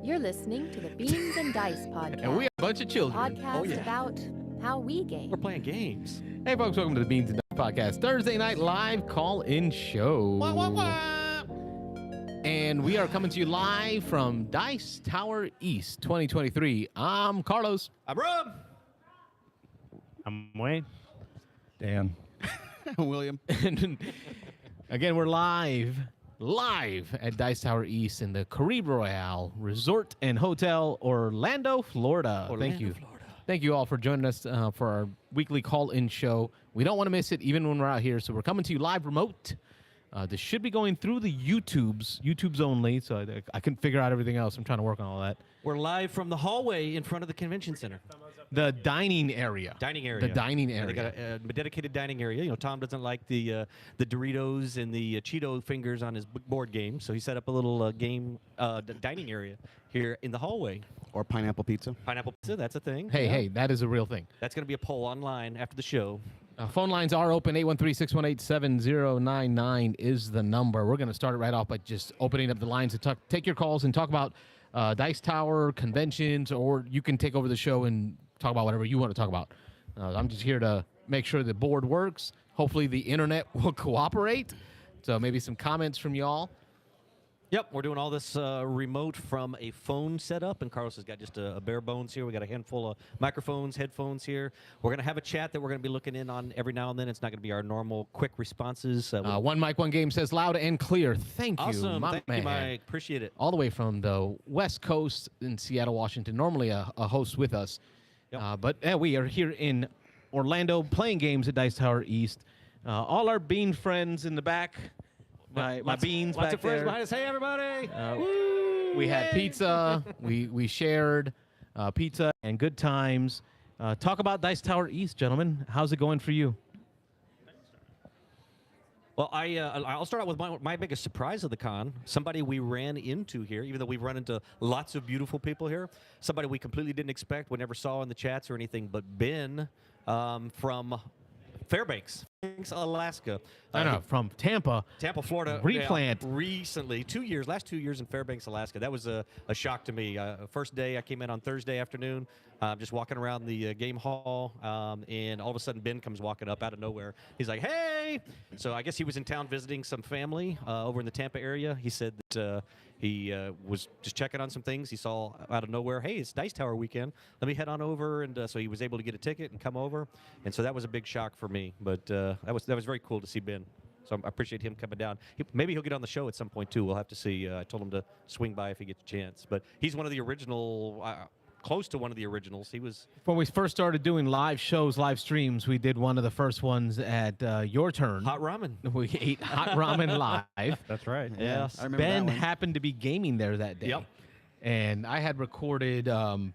You're listening to the Beans and Dice podcast. And we are a bunch of children. Podcast about how we game. We're playing games. Hey, folks, welcome to the Beans and Dice podcast, Thursday night live call-in show. Wah, wah, wah. And we are coming to you live from Dice Tower East 2023. I'm Carlos. I'm Rob. I'm Wayne. Dan. William. And again, we're live at Dice Tower East in the Caribe Royale Resort and Hotel, Orlando, Florida. Thank you. Florida. Thank you all for joining us for our weekly call-in show. We don't want to miss it even when we're out here, so we're coming to you live remote. This should be going through the YouTubes only, so I couldn't figure out everything else. I'm trying to work on all that. We're live from the hallway in front of the convention center. The dining area. The dining area. They got a dedicated dining area. You know, Tom doesn't like the Doritos and the Cheeto fingers on his board game, so he set up a little dining area here in the hallway. Or pineapple pizza. Pineapple pizza, that's a thing. Hey, that is a real thing. That's going to be a poll online after the show. Phone lines are open. 813-618-7099 is the number. We're going to start it right off by just opening up the lines to take your calls and talk about Dice Tower, conventions, or you can take over the show and talk about whatever you want to talk about. I'm just here to make sure the board works. Hopefully the internet will cooperate. So maybe some comments from y'all. Yep, we're doing all this remote from a phone setup, and Carlos has got just a bare bones here. We got a handful of microphones, headphones here. We're going to have a chat that we're going to be looking in on every now and then. It's not going to be our normal quick responses. One mic, one game says loud and clear. Thank you, awesome. my Thank man. you, Mike. Appreciate it. All the way from the West Coast in Seattle, Washington. Normally a host with us. Yep. But we are here in Orlando playing games at Dice Tower East. All our bean friends in the back. My beans lots back of friends there. behind us. Hey, everybody. We had pizza. we shared pizza and good times. Talk about Dice Tower East, gentlemen. How's it going for you? Well, I'll start out with my biggest surprise of the con. Somebody we ran into here, even though we've run into lots of beautiful people here. Somebody we completely didn't expect, we never saw in the chats or anything, but Ben from Fairbanks, Alaska. I know, from Tampa, Florida. Replant. Recently, last 2 years in Fairbanks, Alaska. That was a shock to me. First day, I came in on Thursday afternoon, just walking around the game hall, and all of a sudden Ben comes walking up out of nowhere. He's like, hey! So I guess he was in town visiting some family over in the Tampa area. He said that he was just checking on some things. He saw out of nowhere, hey, it's Dice Tower weekend. Let me head on over. And so he was able to get a ticket and come over. And so that was a big shock for me. But that was very cool to see Ben. So I appreciate him coming down. Maybe he'll get on the show at some point, too. We'll have to see. I told him to swing by if he gets a chance. But he's one of the original, close to one of the originals. He was... When we first started doing live shows, live streams, we did one of the first ones at Your Turn. Hot ramen. We ate hot ramen live. That's right. Yes. I remember Ben that one. happened to be gaming there that day. Yep. And I had recorded, or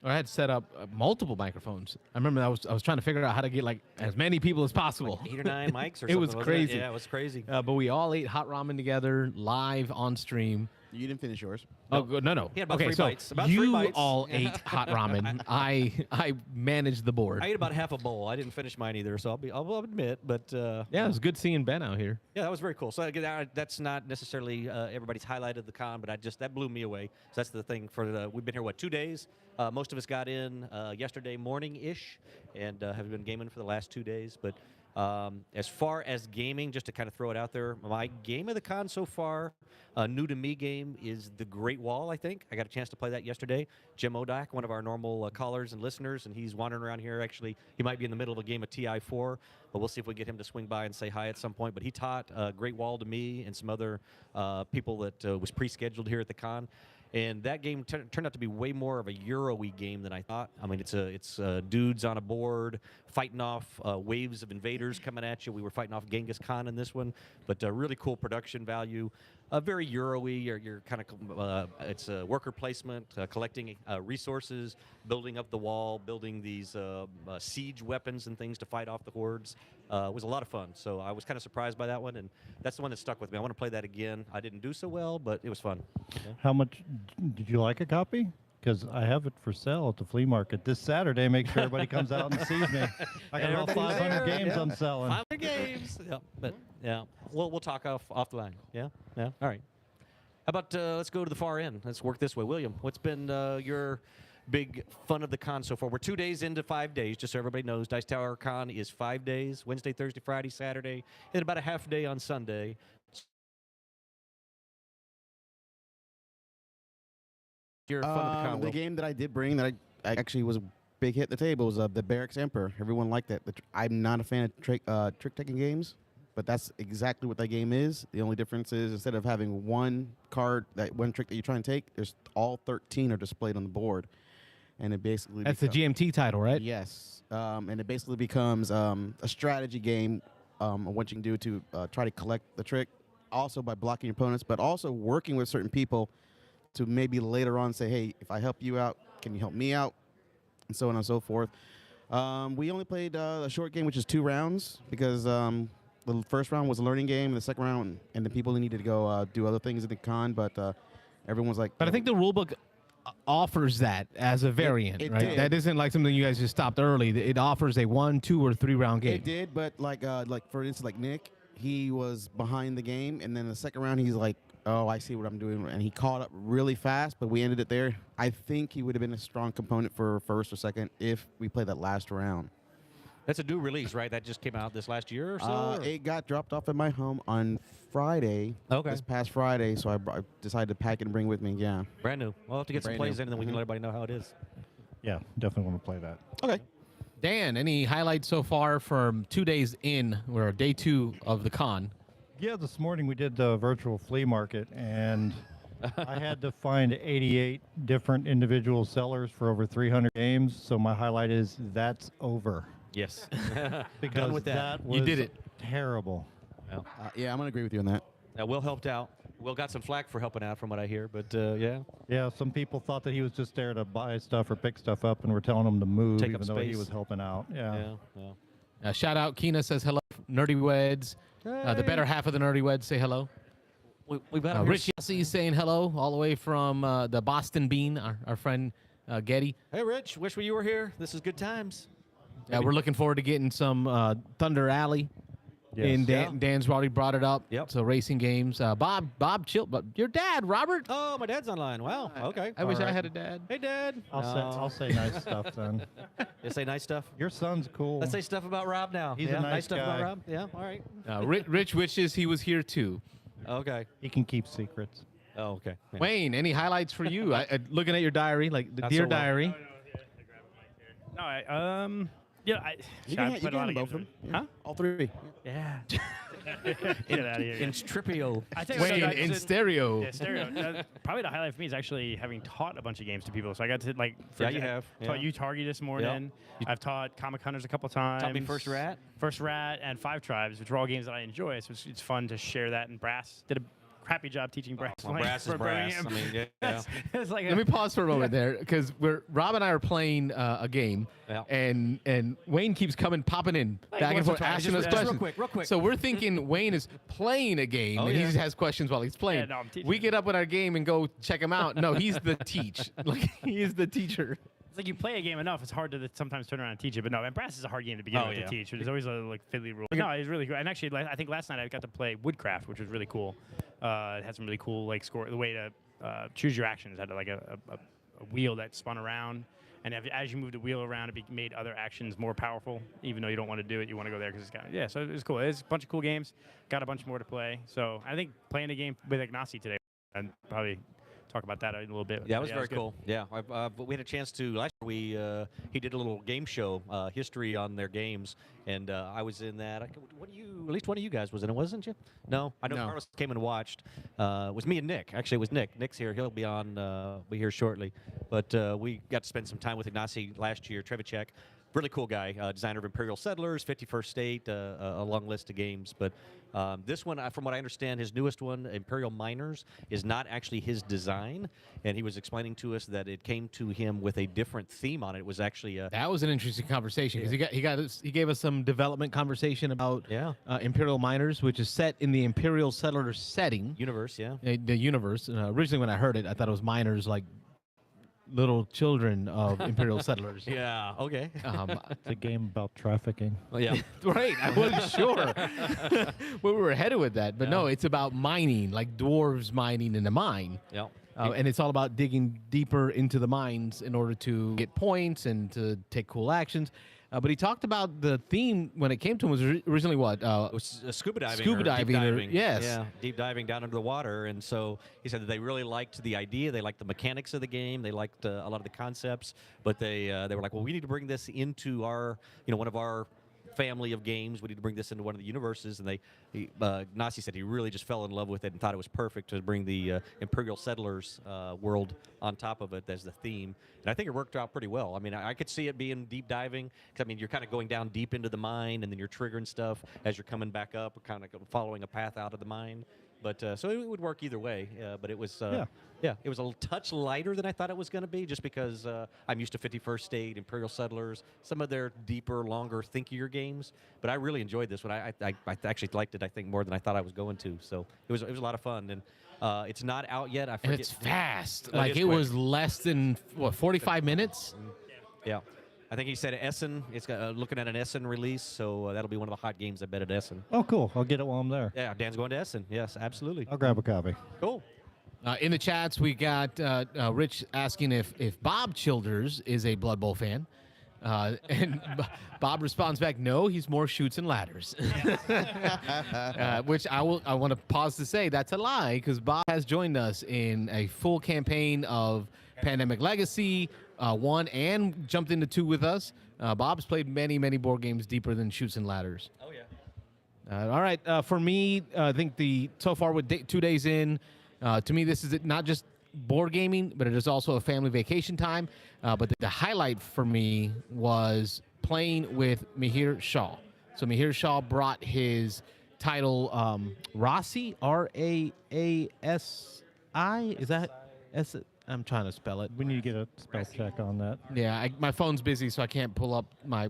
I had set up multiple microphones. I remember I was trying to figure out how to get like as many people as possible. Like 8 or 9 mics or something. It was wasn't crazy. Yeah, it was crazy. But we all ate hot ramen together live on stream. You didn't finish yours. Oh, good. No. He had about okay, 3 so bites. About you 3 bites. all ate hot ramen. I managed the board. I ate about half a bowl. I didn't finish mine either, so I'll admit. But Yeah, it was good seeing Ben out here. yeah, that was very cool. So again, that's not necessarily everybody's highlight of the con, but that blew me away. So that's the thing we've been here 2 days. Most of us got in yesterday morning ish, and have been gaming for the last 2 days. But as far as gaming, just to kind of throw it out there, my game of the con so far, new to me game, is the Great Wall, I think. I got a chance to play that yesterday. Jim Odak, one of our normal callers and listeners, and he's wandering around here. Actually, he might be in the middle of a game of TI4, but we'll see if we get him to swing by and say hi at some point. But he taught Great Wall to me and some other people that was pre-scheduled here at the con. And that game turned out to be way more of a Euro-y game than I thought. I mean, it's dudes on a board fighting off waves of invaders coming at you. We were fighting off Genghis Khan in this one, but really cool production value. Very Euro-y. You're kind of it's worker placement, collecting resources, building up the wall, building these siege weapons and things to fight off the hordes. It was a lot of fun. So I was kind of surprised by that one, and that's the one that stuck with me. I want to play that again. I didn't do so well, but it was fun. Yeah. How much did you like a copy? Because I have it for sale at the flea market this Saturday. Make sure everybody comes out and sees me. I got about 500 games I'm selling. 500 games. Yeah, but yeah, we'll talk off the line. Yeah, all right. How about let's go to the far end. Let's work this way. William, what's been your big fun of the con so far? We're 2 days into 5 days, just so everybody knows. Dice Tower Con is 5 days, Wednesday, Thursday, Friday, Saturday, and about a half day on Sunday. Your fun of the con, The Will. game that I did bring that I actually was a big hit at the table was the Barracks Emperor. Everyone liked that. I'm not a fan of trick-taking games, but that's exactly what that game is. The only difference is instead of having one card, one trick that you try and take, there's all 13 are displayed on the board. And it basically That's the GMT title, right? Yes. And it basically becomes a strategy game of what you can do to try to collect the trick, also by blocking your opponents, but also working with certain people to maybe later on say, hey, if I help you out, can you help me out? And so on and so forth. We only played a short game, which is 2 rounds, because the first round was a learning game, and the second round, and the people needed to go do other things in the con, but everyone was like... But I think the rulebook offers that as a variant, it right? did. That isn't like something you guys just stopped early. It offers a 1, 2, or 3 round game. It did, but like for instance, like Nick, he was behind the game, and then the second round, he's like, oh, I see what I'm doing, and he caught up really fast, but we ended it there. I think he would have been a strong component for first or second if we played that last round. That's a new release, right? That just came out this last year or so? or- It got dropped off at my home on Friday, Okay. this past Friday, so I decided to pack it and bring it with me, yeah. Brand new. We'll have to get some Brand plays new. in, and then we can let everybody know how it is. Yeah, definitely want to play that. Okay. Dan, any highlights so far from 2 days in, or day 2 of the con? Yeah, this morning we did the virtual flea market, and I had to find 88 different individual sellers for over 300 games. So my highlight is that's over, Yes. because Done with that. was You did it. terrible. Well, Yeah, I'm going to agree with you on that. Will helped out. Will got some flack for helping out from what I hear, but yeah. Yeah, some people thought that he was just there to buy stuff or pick stuff up, and we're telling him to move, Take up even though he space. was helping out. Yeah. Yeah. Shout out, Keena says hello. Nerdy Weds. The better half of the Nerdy Weds say hello. We've got Rich Yossi saying hello all the way from the Boston Bean, our friend Getty. Hey, Rich. Wish you were here. This is good times. Yeah, we're looking forward to getting some Thunder Alley. Yes. And Yeah. Dan's already brought it up. Yep. So racing games. Bob Chill, but your dad, Robert. Oh, my dad's online. Wow. Okay. I wish I right. had a dad. Hey, Dad. I'll say nice stuff then. You say nice stuff. Your son's cool. Let's say stuff about Rob now. He's a yeah, nice stuff about guy. Rob. Yeah. All right. Rich wishes he was here too. Okay. He can keep secrets. Oh, okay. Yeah. Wayne, any highlights for you? Looking at your diary, like the Not Dear so well. Diary. No, yeah, You I can put a lot of both of games them. in. Huh? All 3. Yeah. Get out of here. In Stripio. I tell you Wayne what, in stereo. Yeah, stereo. Probably the highlight for me is actually having taught a bunch of games to people. So I got to like. Yeah, you have. Taught Yeah. you Target this morning. I've taught Comic Hunters a couple times. Taught me First Rat. First Rat and Five Tribes, which are all games that I enjoy. So it's fun to share that. And Brass did a crappy job teaching Brass. Well, like, brass is for brass. Birmingham. I mean, yeah. It's like Let me pause for a moment there, because Rob and I are playing a game, Yeah. and Wayne keeps popping in back and once or forth, twice. asking us Just real questions. quick, real quick. So we're thinking Wayne is playing a game, Oh, and he yeah. just has questions while he's playing. Yeah, no, I'm teaching. We get up with our game and go check him out. No, he's the teach. Like he is the teacher. It's like you play a game enough, it's hard to sometimes turn around and teach it. But no, and Brass is a hard game to begin Oh, with yeah. to teach. There's always a like fiddly rule. But no, it's really cool. And actually, I think last night I got to play Woodcraft, which was really cool. It had some really cool like the way to choose your actions. It had like a wheel that spun around, and as you moved the wheel around, it made other actions more powerful. Even though you don't want to do it, you want to go there because it's So it's cool. It's a bunch of cool games. Got a bunch more to play. So I think playing a game with Ignacy today, and probably talk about that a little bit. Yeah, it was But very good. cool. Yeah, but we had a chance to last year. He did a little game show history on their games, and I was in that. At least one of you guys was in it, wasn't you? No, I know No. Carlos came and watched. It was me and Nick. Actually, it was Nick. Nick's here. He'll be on. Be here shortly. But we got to spend some time with Ignacy last year. Trevicek. Really cool guy, designer of Imperial Settlers, 51st State, a long list of games. But this one, from what I understand, his newest one, Imperial Miners, is not actually his design. And he was explaining to us that it came to him with a different theme on it. It was actually That was an interesting conversation because he gave us some development conversation about Imperial Miners, which is set in the Imperial Settlers setting. universe, yeah. The universe. Originally, when I heard it, I thought it was miners like little children of Imperial Settlers. Yeah. Okay. It's a game about trafficking. Well, yeah. Right, I wasn't sure where we were headed with that, but no, it's about mining, like dwarves mining in a mine. Yeah. And it's all about digging deeper into the mines in order to get points and to take cool actions. But he talked about the theme when it came to him was originally what? It was scuba diving. Scuba or diving, Deep or- diving. yes. Yeah, deep diving down into the water. And so he said that they really liked the idea. They liked the mechanics of the game. They liked a lot of the concepts. But they were like, well, we need to bring this into our, one of our family of games. We need to bring this into one of the universes. And Nasi said he really just fell in love with it and thought it was perfect to bring the Imperial Settlers world on top of it as the theme. And I think it worked out pretty well. I mean, I could see it being deep diving. 'Cause, I mean, you're kind of going down deep into the mine, and then you're triggering stuff as you're coming back up, or kind of following a path out of the mine. But so it would work either way. But it was, it was a touch lighter than I thought it was going to be, just because I'm used to 51st State, Imperial Settlers, some of their deeper, longer, thinkier games. But I really enjoyed this one. I actually liked it, I think, more than I thought I was going to. So it was a lot of fun. And it's not out yet. I forget. And it's fast. It Like is it quick. was less than, 45 minutes? Yeah. I think he said Essen. It's looking at an Essen release, so that'll be one of the hot games, I bet, at Essen. Oh, cool. I'll get it while I'm there. Yeah, Dan's going to Essen. Yes, absolutely. I'll grab a copy. Cool. In the chats, we got Rich asking if Bob Childers is a Blood Bowl fan. And Bob responds back, no, he's more shoots and ladders. Which I want to pause to say that's a lie, because Bob has joined us in a full campaign of Pandemic Legacy, 1 and jumped into 2 with us. Bob's played many, many board games deeper than shoots and ladders. Oh, yeah. All right, for me, I think so far with 2 days in, to me this is not just board gaming, but it is also a family vacation time. But the highlight for me was playing with Mihir Shah. So Mihir Shah brought his title Rasi, Raasi. Is that S? I'm trying to spell it. We need to get a spell check on that. Yeah, my phone's busy, so I can't pull up my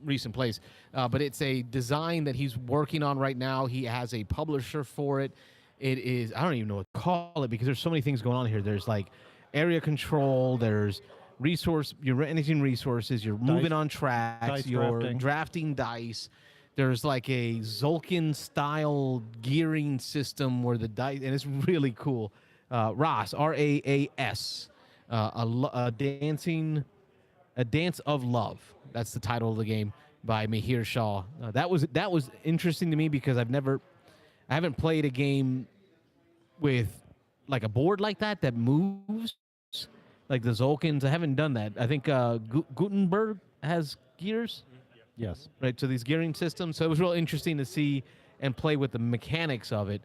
recent plays. But it's a design that he's working on right now. He has a publisher for it. It is, I don't even know what to call it, because there's so many things going on here. There's like area control, there's you're managing resources, you're moving on tracks, dice you're drafting dice. There's like a Zolkin style gearing system where the dice, and it's really cool. Raas, Raas, a Dance of Love. That's the title of the game by Mihir Shah. That was interesting to me, because I haven't played a game with like a board like that moves like the Zolkins. I haven't done that. I think Gutenberg has gears. Yes. Right, so these gearing systems. So it was real interesting to see and play with the mechanics of it,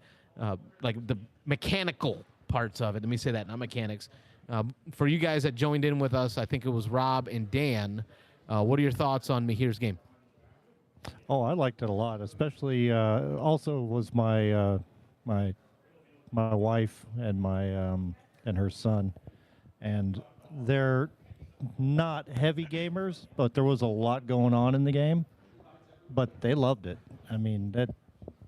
like the mechanical parts of it. Let me say that, not mechanics. For you guys that joined in with us, I think it was Rob and Dan. What are your thoughts on Mihir's game? Oh, I liked it a lot. Especially, also was my my wife and and her son, and they're not heavy gamers, but there was a lot going on in the game. But they loved it. I mean, that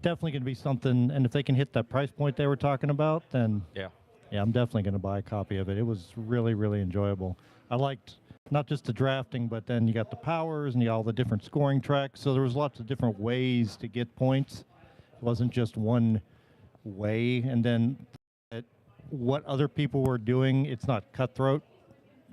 definitely going to be something. And if they can hit that price point they were talking about, then yeah, I'm definitely going to buy a copy of it. It was really, really enjoyable. I liked not just the drafting, but then you got the powers and all the different scoring tracks. So there was lots of different ways to get points. It wasn't just one way. And then what other people were doing, it's not cutthroat.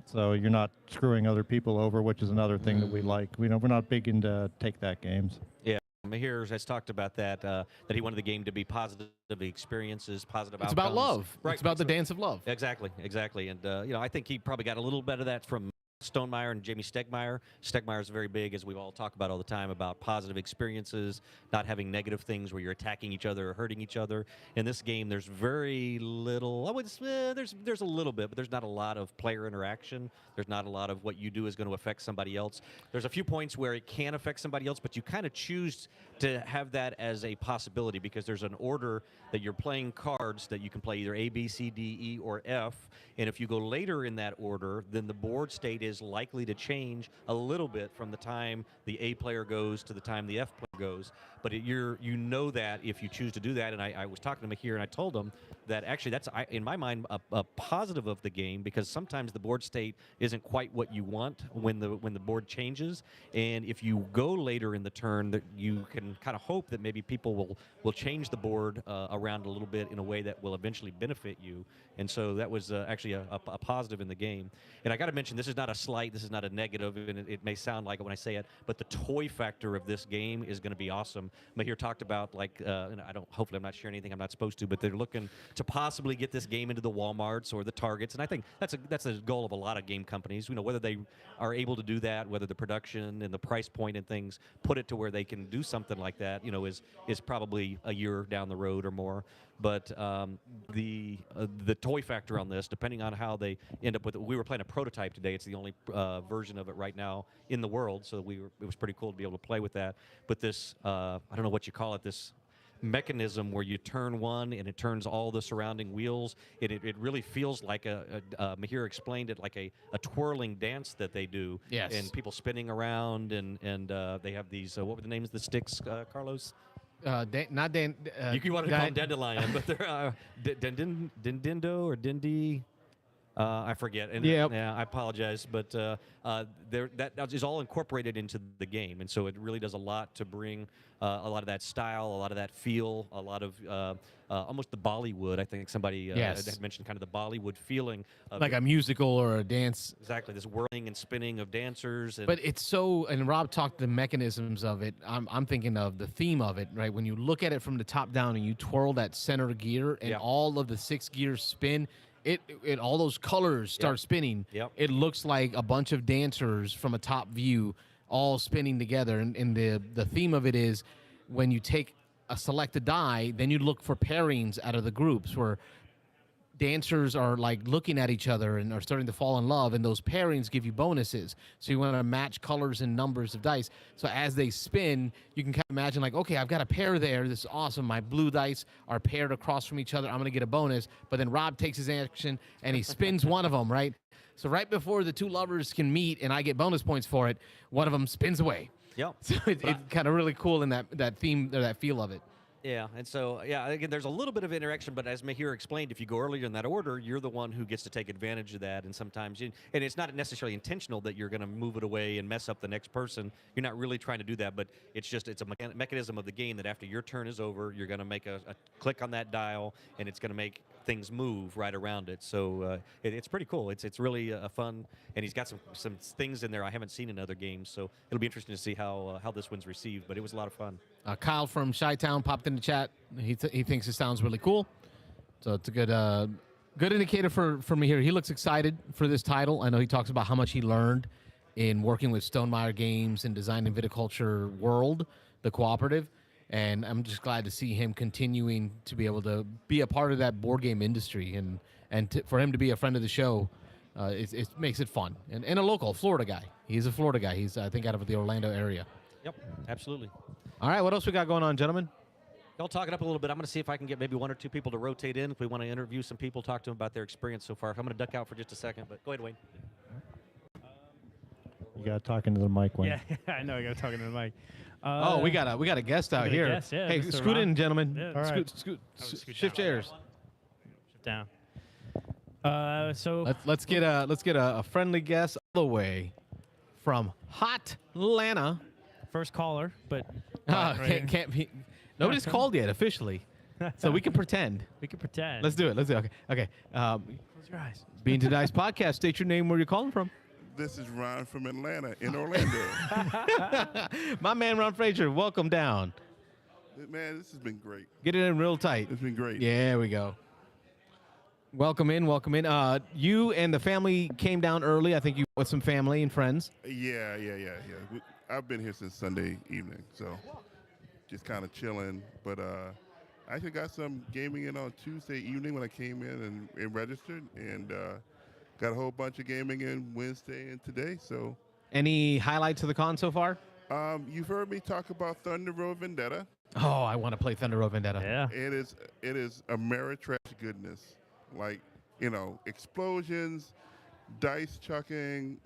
So you're not screwing other people over, which is another thing that we like. We're not big into take-that games. Yeah. Mahir has talked about that he wanted the game to be positive experiences, positive outcomes. It's about love. Right. It's about the dance of love. Exactly. And I think he probably got a little bit of that from Stonemeyer and Jamie Stegmeyer. Stegmeyer is very big, as we all talk about all the time, about positive experiences, not having negative things where you're attacking each other or hurting each other. In this game, there's very little. There's a little bit, but there's not a lot of player interaction. There's not a lot of what you do is going to affect somebody else. There's a few points where it can affect somebody else, but you kind of choose to have that as a possibility, because there's an order that you're playing cards that you can play either A, B, C, D, E, or F. And if you go later in that order, then the board state is likely to change a little bit from the time the A player goes to the time the F player goes. But you know that if you choose to do that, and I was talking to him here, and I told him that actually that's in my mind a positive of the game, because sometimes the board state isn't quite what you want when the board changes, and if you go later in the turn, that you can kind of hope that maybe people will change the board around a little bit in a way that will eventually benefit you. And so that was actually a positive in the game. And I got to mention, this is not a slight, this is not a negative, and it may sound like it when I say it, but the toy factor of this game is going to be awesome. Mahir talked about, like, and hopefully I'm not sharing anything I'm not supposed to, but they're looking to possibly get this game into the Walmarts or the Targets, and I think that's a goal of a lot of game companies. You know, whether they are able to do that, whether the production and the price point and things put it to where they can do something like that, you know, is probably a year down the road or more. But the toy factor on this, depending on how they end up with it, we were playing a prototype today. It's the only version of it right now in the world, so it was pretty cool to be able to play with that. But this, I don't know what you call it, this mechanism where you turn one and it turns all the surrounding wheels. It really feels like Mahir explained it, like a twirling dance that they do. Yes. And people spinning around, and they have these, what were the names of the sticks, Carlos? Not Dan. You want to call them dandelion, but they're Dindindo or Dindy. I forget. And Yep. yeah, I apologize, but that is all incorporated into the game, and so it really does a lot to bring a lot of that style, a lot of that feel, a lot of almost the Bollywood. I think somebody Yes. had mentioned kind of the Bollywood feeling, of Like a musical or a dance. exactly this whirling and spinning of dancers. And But it's so, and Rob talked the mechanisms of it. I'm thinking of the theme of it, right? When you look at it from the top down and you twirl that center gear and Yeah. all of the 6 gears spin, it all those colors start spinning. Yep. It looks like a bunch of dancers from a top view all spinning together. And the theme of it is when you take a selected die, then you look for pairings out of the groups where dancers are like looking at each other and are starting to fall in love, and those pairings give you bonuses. So you want to match colors and numbers of dice. So as they spin, you can kind of imagine, like, okay, I've got a pair there. This is awesome. My blue dice are paired across from each other. I'm going to get a bonus. But then Rob takes his action and he spins one of them, right? So right before the two lovers can meet and I get bonus points for it, one of them spins away. Yep. So it's kind of really cool in that theme or that feel of it. Yeah, and so, yeah, again, there's a little bit of interaction, but as Mahir explained, if you go earlier in that order, you're the one who gets to take advantage of that, and sometimes, and it's not necessarily intentional that you're going to move it away and mess up the next person. You're not really trying to do that, but it's a mechanism of the game that after your turn is over, you're going to make a click on that dial, and it's going to make things move right around it. So it's pretty cool. It's really fun, and he's got some things in there I haven't seen in other games, so it'll be interesting to see how this one's received, but it was a lot of fun. Kyle from Chi-Town popped in the chat. He thinks it sounds really cool. So it's a good indicator for me here. He looks excited for this title. I know he talks about how much he learned in working with Stonemaier Games and Design and Viticulture World, the cooperative. And I'm just glad to see him continuing to be able to be a part of that board game industry. And for him to be a friend of the show, it makes it fun. And a local Florida guy. He's a Florida guy. He's, I think, out of the Orlando area. Yep, absolutely. All right, what else we got going on, gentlemen? Y'all talk it up a little bit. I'm going to see if I can get maybe 1 or 2 people to rotate in if we want to interview some people, talk to them about their experience so far. I'm going to duck out for just a second, but go ahead, Wayne. You got to talk into the mic, Wayne. Yeah, I know. I got to talk into the mic. We got a guest out here. Guest, yeah, Hey, Mr. scoot in, Ron. gentlemen. Yeah. All right. Scoot, scoot shift down. chairs. Down. So Let's get a friendly guest all the way from Hot Atlanta. first caller, but Can't be. Nobody's called yet officially, so we can pretend. we can pretend. Let's do it. Okay. Close your eyes. Bean to Dice podcast. State your name, where you're calling from. This is Ron from Atlanta in Orlando. My man Ron Frazier, welcome down. Man, this has been great. Get it in real tight. It's been great. Yeah, there we go. Welcome in. You and the family came down early. I think you with some family and friends. Yeah. I've been here since Sunday evening, so just kind of chilling. But I actually got some gaming in on Tuesday evening when I came in and registered, and got a whole bunch of gaming in Wednesday and today. So, Any highlights of the con so far? you've heard me talk about Thunder Road Vendetta. Oh, I want to play Thunder Road Vendetta. Yeah. It is Ameritrash goodness. Like, explosions, dice chucking,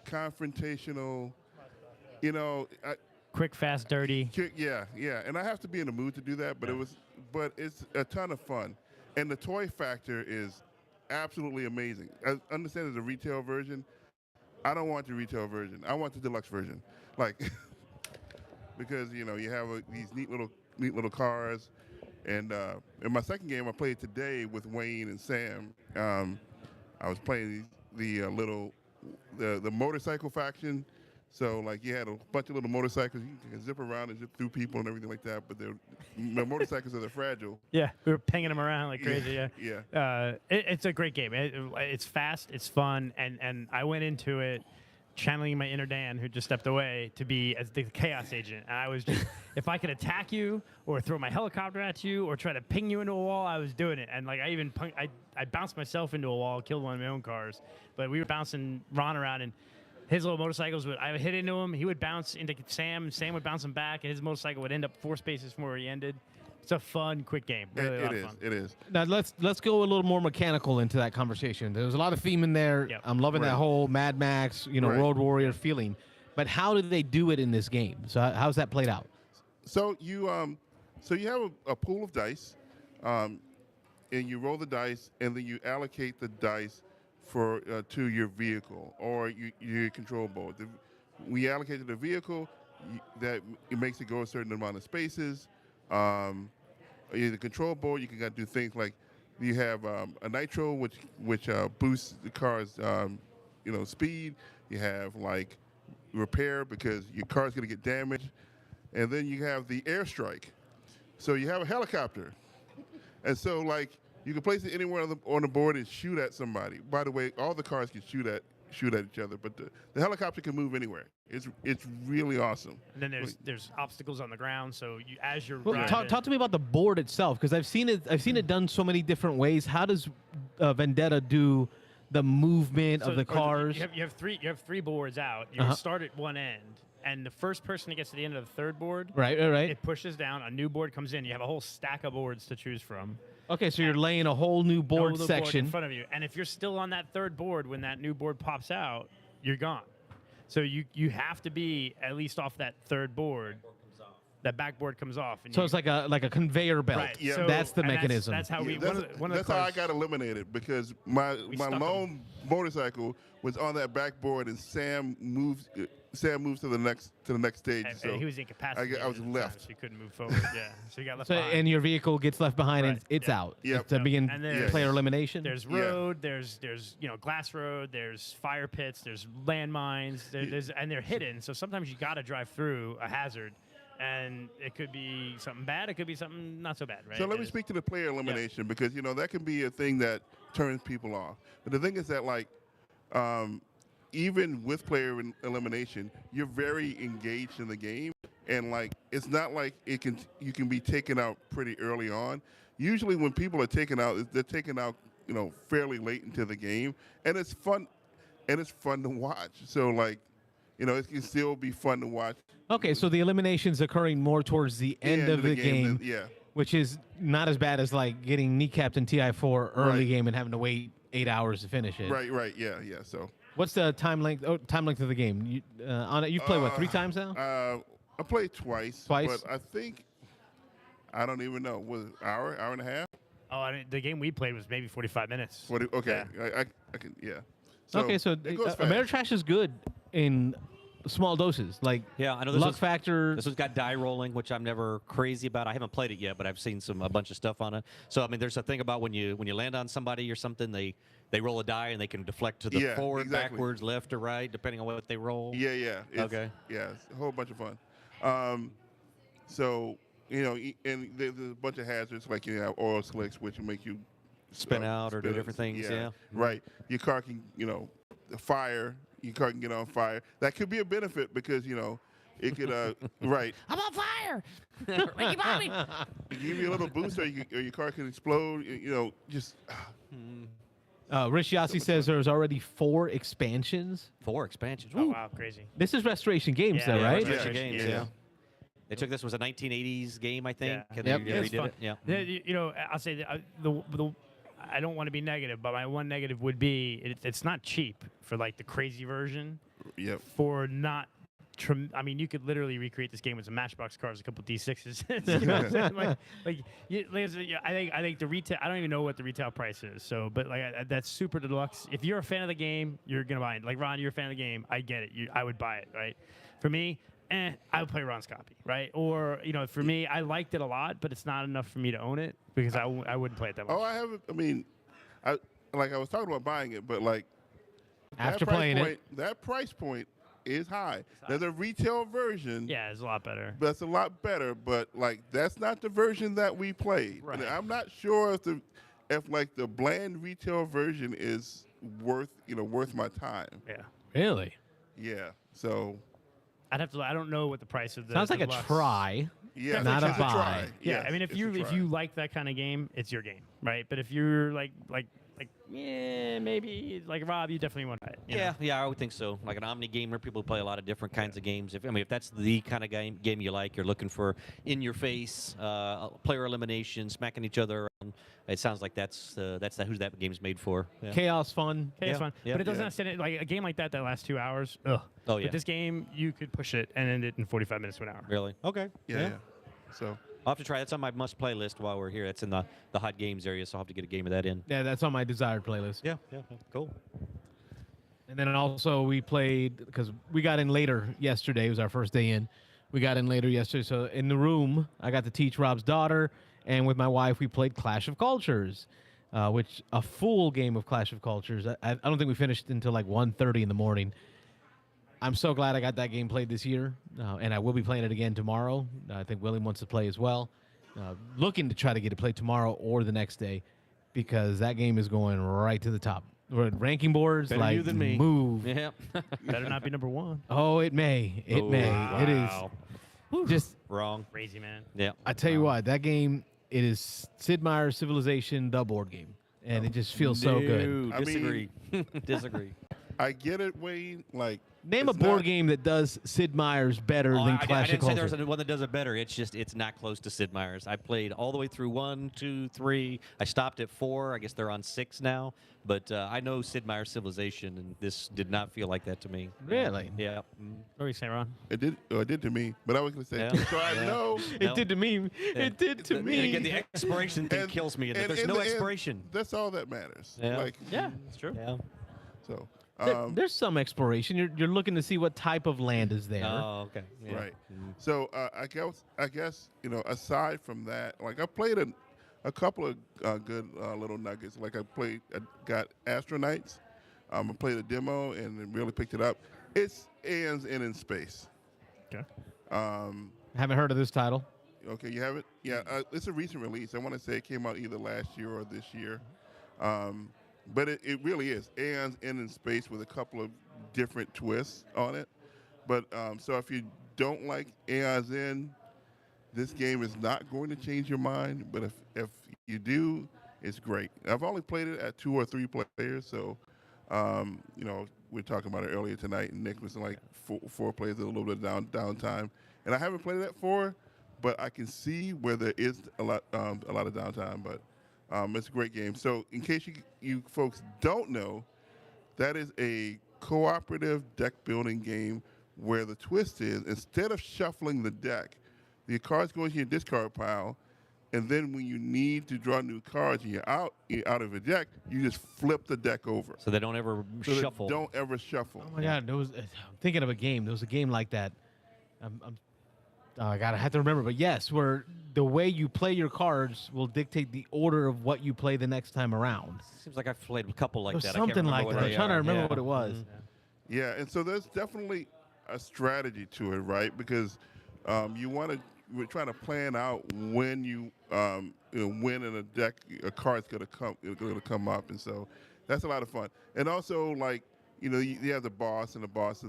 confrontational, quick, fast, dirty. Yeah, and I have to be in the mood to do that, but it's a ton of fun, and the toy factor is absolutely amazing. I understand there's a retail version. I don't want the retail version. I want the deluxe version, like because you have these neat little cars, and in my second game I played today with Wayne and Sam. I was playing the motorcycle faction. So, like, you had a bunch of little motorcycles. You can zip around and zip through people and everything like that. But the motorcycles are fragile. Yeah, we were pinging them around like crazy. Yeah. It's a great game. It's fast. It's fun. And I went into it channeling my inner Dan, who just stepped away, to be as the chaos agent. And I was just, if I could attack you or throw my helicopter at you or try to ping you into a wall, I was doing it. And, like, I bounced myself into a wall, killed one of my own cars. But we were bouncing Ron around, and his little motorcycles I would hit into him. He would bounce into Sam, and Sam would bounce him back, and his motorcycle would end up 4 spaces from where he ended. It's a fun, quick game. Really a lot of fun. It is. Now let's go a little more mechanical into that conversation. There's a lot of theme in there. Yep. I'm loving that whole Mad Max, Right. Road Warrior feeling. But how did they do it in this game? So how's that played out? So you have a pool of dice, and you roll the dice, and then you allocate the dice to your vehicle or your control board. We allocated the vehicle that it makes it go a certain amount of spaces. The control board, you can do things like you have a nitro, which boosts the car's speed. You have like repair because your car's going to get damaged, and then you have the airstrike. So you have a helicopter, and so like you can place it anywhere on the board and shoot at somebody. By the way, all the cars can shoot at each other, but the helicopter can move anywhere. It's really awesome. And then there's obstacles on the ground, so as you're Well, riding, talk to me about the board itself, because I've seen it done so many different ways. How does Vendetta do the movement of the cars? You have three boards out. You start at one end, and the first person that gets to the end of the third board, Right. it pushes down. A new board comes in. You have a whole stack of boards to choose from. Okay, so you're laying a whole new board Board section. in front of you, and if you're still on that third board when that new board pops out, you're gone. So you have to be at least off that third board. That backboard comes off. And So it's like a conveyor belt. Right. Yeah. So- That's the and mechanism. That's how we. That's how I got eliminated because my stuck 'em. lone motorcycle was on that backboard and Sam moves to the next stage. And So he was incapacitated. I was at the time, left. so he couldn't move forward. Yeah, so he got left So, behind. and your vehicle gets left behind and Right. it's Yeah. out. Yep. It's to begin And there's- player elimination. There's road, there's glass road, there's fire pits, there's landmines, and they're hidden. So sometimes you got to drive through a hazard, and it could be something bad, it could be something not so bad, right? So let me speak to the player elimination because that can be a thing that turns people off. But the thing is that like even with player elimination, you're very engaged in the game, and like it's not like you can be taken out pretty early on. Usually when people are taken out, they're taken out fairly late into the game, and it's fun to watch. So like it can still be fun to watch. Okay, so the elimination's occurring more towards the end of the game, Yeah. which is not as bad as like getting kneecapped in TI4 early Right. game and having to wait 8 hours to finish it. Right. Yeah. So. What's the time length? Time length of the game? You've played what 3 times now? I played twice. Twice? But I don't even know. Was it hour and a half? Oh, I mean, the game we played was maybe 45 minutes. Okay. Yeah. I can. Yeah. Okay, so it goes fast. Ameritrash is good in small doses, like Yeah, I know this luck factor. This one's got die rolling, which I'm never crazy about. I haven't played it yet, but I've seen a bunch of stuff on it. So I mean, there's a thing about when you land on somebody or something, they roll a die and they can deflect to the forward, exactly. backwards, left, or right, depending on what they roll. Yeah. Okay. Yeah, it's a whole bunch of fun. So and there's a bunch of hazards like you have oil slicks, which will make you Spin out or do different things. Yeah. Right. Your car can fire. Your car can get on fire. That could be a benefit because it could right. I'm on fire! Ricky Bobby! Give you a little boost, or your car can explode. Just. Rich Yassi says there's already 4 expansions. 4 expansions. Oh Woo. wow, crazy. This is Restoration Games, though, right? Restoration Yeah, Games. yeah. Yeah. They took this was a 1980s game, I think. Yeah. And Yep. they It's redid fun. it. Yeah. I'll say that I don't want to be negative, but my one negative would be it's not cheap for like the crazy version Yep. for not I mean, you could literally recreate this game with some Matchbox cars, a couple D6s. You know what I'm saying? I think the retail. I don't even know what the retail price is. So, but that's super deluxe. If you're a fan of the game, you're gonna buy it. Like Ron, you're a fan of the game. I get it. I would buy it, right? For me, I would play Ron's copy, right? Or for me, I liked it a lot, but it's not enough for me to own it because I wouldn't play it that much. Oh, I haven't. I mean, I was talking about buying it, but After playing it, that price point is high. There's a retail version. Yeah, it's a lot better. That's a lot better, but that's not the version that we played. Right. And I'm not sure if the bland retail version is worth my time. Yeah. really Yeah. So I'd have to. I don't know what the price of the sounds like a deluxe- try. yeah, Not it's a buy. try. Yeah, Yes, I mean, if it's a if try. you like that kind of game, it's your game, right? But if you're maybe like Rob, you definitely want to buy it. you know? Yeah, I would think so. Like an Omni gamer, people play a lot of different kinds of games. If that's the kind of game you like, you're looking for in-your-face player elimination, smacking each other around. It sounds like that's who that game's made for. Yeah. Chaos fun. Okay, it's Yeah, fun, yeah. but it doesn't Yeah. have to like a game like that lasts 2 hours. Ugh. Oh yeah, But this game, you could push it and end it in 45 minutes to an hour. really. Okay. Yeah. So I'll have to try. That's on my must-play list while we're here. That's in the hot games area, so I'll have to get a game of that in. Yeah, that's on my desired playlist. Yeah, cool. And then also we played, because we got in later yesterday. It was our first day in. We got in later yesterday. So in the room, I got to teach Rob's daughter. And with my wife, we played Clash of Cultures, which a full game of Clash of Cultures. I don't think we finished until like 1:30 in the morning. I'm so glad I got that game played this year. And I will be playing it again tomorrow. I think William wants to play as well. Looking to try to get it played tomorrow or the next day, because that game is going right to the top. We're at ranking boards, Better like you than me. move. Yeah. Better not be number one. Oh, it may. It may. It Wow. is just, Wrong. Crazy man. Yeah. I tell you what, that game, it is Sid Meier's Civilization, the board game. And it just feels so good. No, I mean- disagree. Disagree. I get it, Wayne. Name a it's board not- game that does Sid Meier's better Oh, than I Clash of didn't say Cultures. there's one that does it better. It's not close to Sid Meier's. I played all the way through 1, 2, 3. I stopped at 4. I guess they're on 6 now. But I know Sid Meier's Civilization, and this did not feel like that to me. Really? Yeah. What are you saying, Ron? It did to me, but I was going to say, Yeah. so I Yeah. know. It did to me. It did to And me. again, the expiration thing kills me. And there's in no the end, expiration. That's all that matters. Yeah. Yeah, it's true. Yeah. So, There's some exploration. You're looking to see what type of land is there. Oh, okay. Yeah. right. So I guess aside from that, I played a couple of good little nuggets. I got Astronauts. I played a demo and then really picked it up. It's Aeon's in space. Okay. Haven't heard of this title. Okay, you have it? Yeah, it's a recent release. I want to say it came out either last year or this year. But it really is. Aeon's in space with a couple of different twists on it. But so if you don't like Aeon's in, this game is not going to change your mind. But if you do, it's great. I've only played it at 2 or 3 players. So, we were talking about it earlier tonight, and Nick was like 4 players, a little bit of downtime. And I haven't played it at 4, but I can see where there is a lot of downtime. But it's a great game. So in case you folks don't know, that is a cooperative deck building game where the twist is, instead of shuffling the deck, the cards go into your discard pile, and then when you need to draw new cards and you're out of a deck, you just flip the deck over. So they don't ever So they shuffle. don't ever shuffle. Oh my God, I'm thinking of a game. There was a game like that. I have to remember, but yes, where the way you play your cards will dictate the order of what you play the next time around. Seems like I've played a couple like It was that. I can't something remember like what that. I'm they trying to are. remember Yeah. what it was. Yeah, and so there's definitely a strategy to it, right? Because we're trying to plan out when when in a deck a card's going to come up, and so that's a lot of fun. And also, you have the boss, and the boss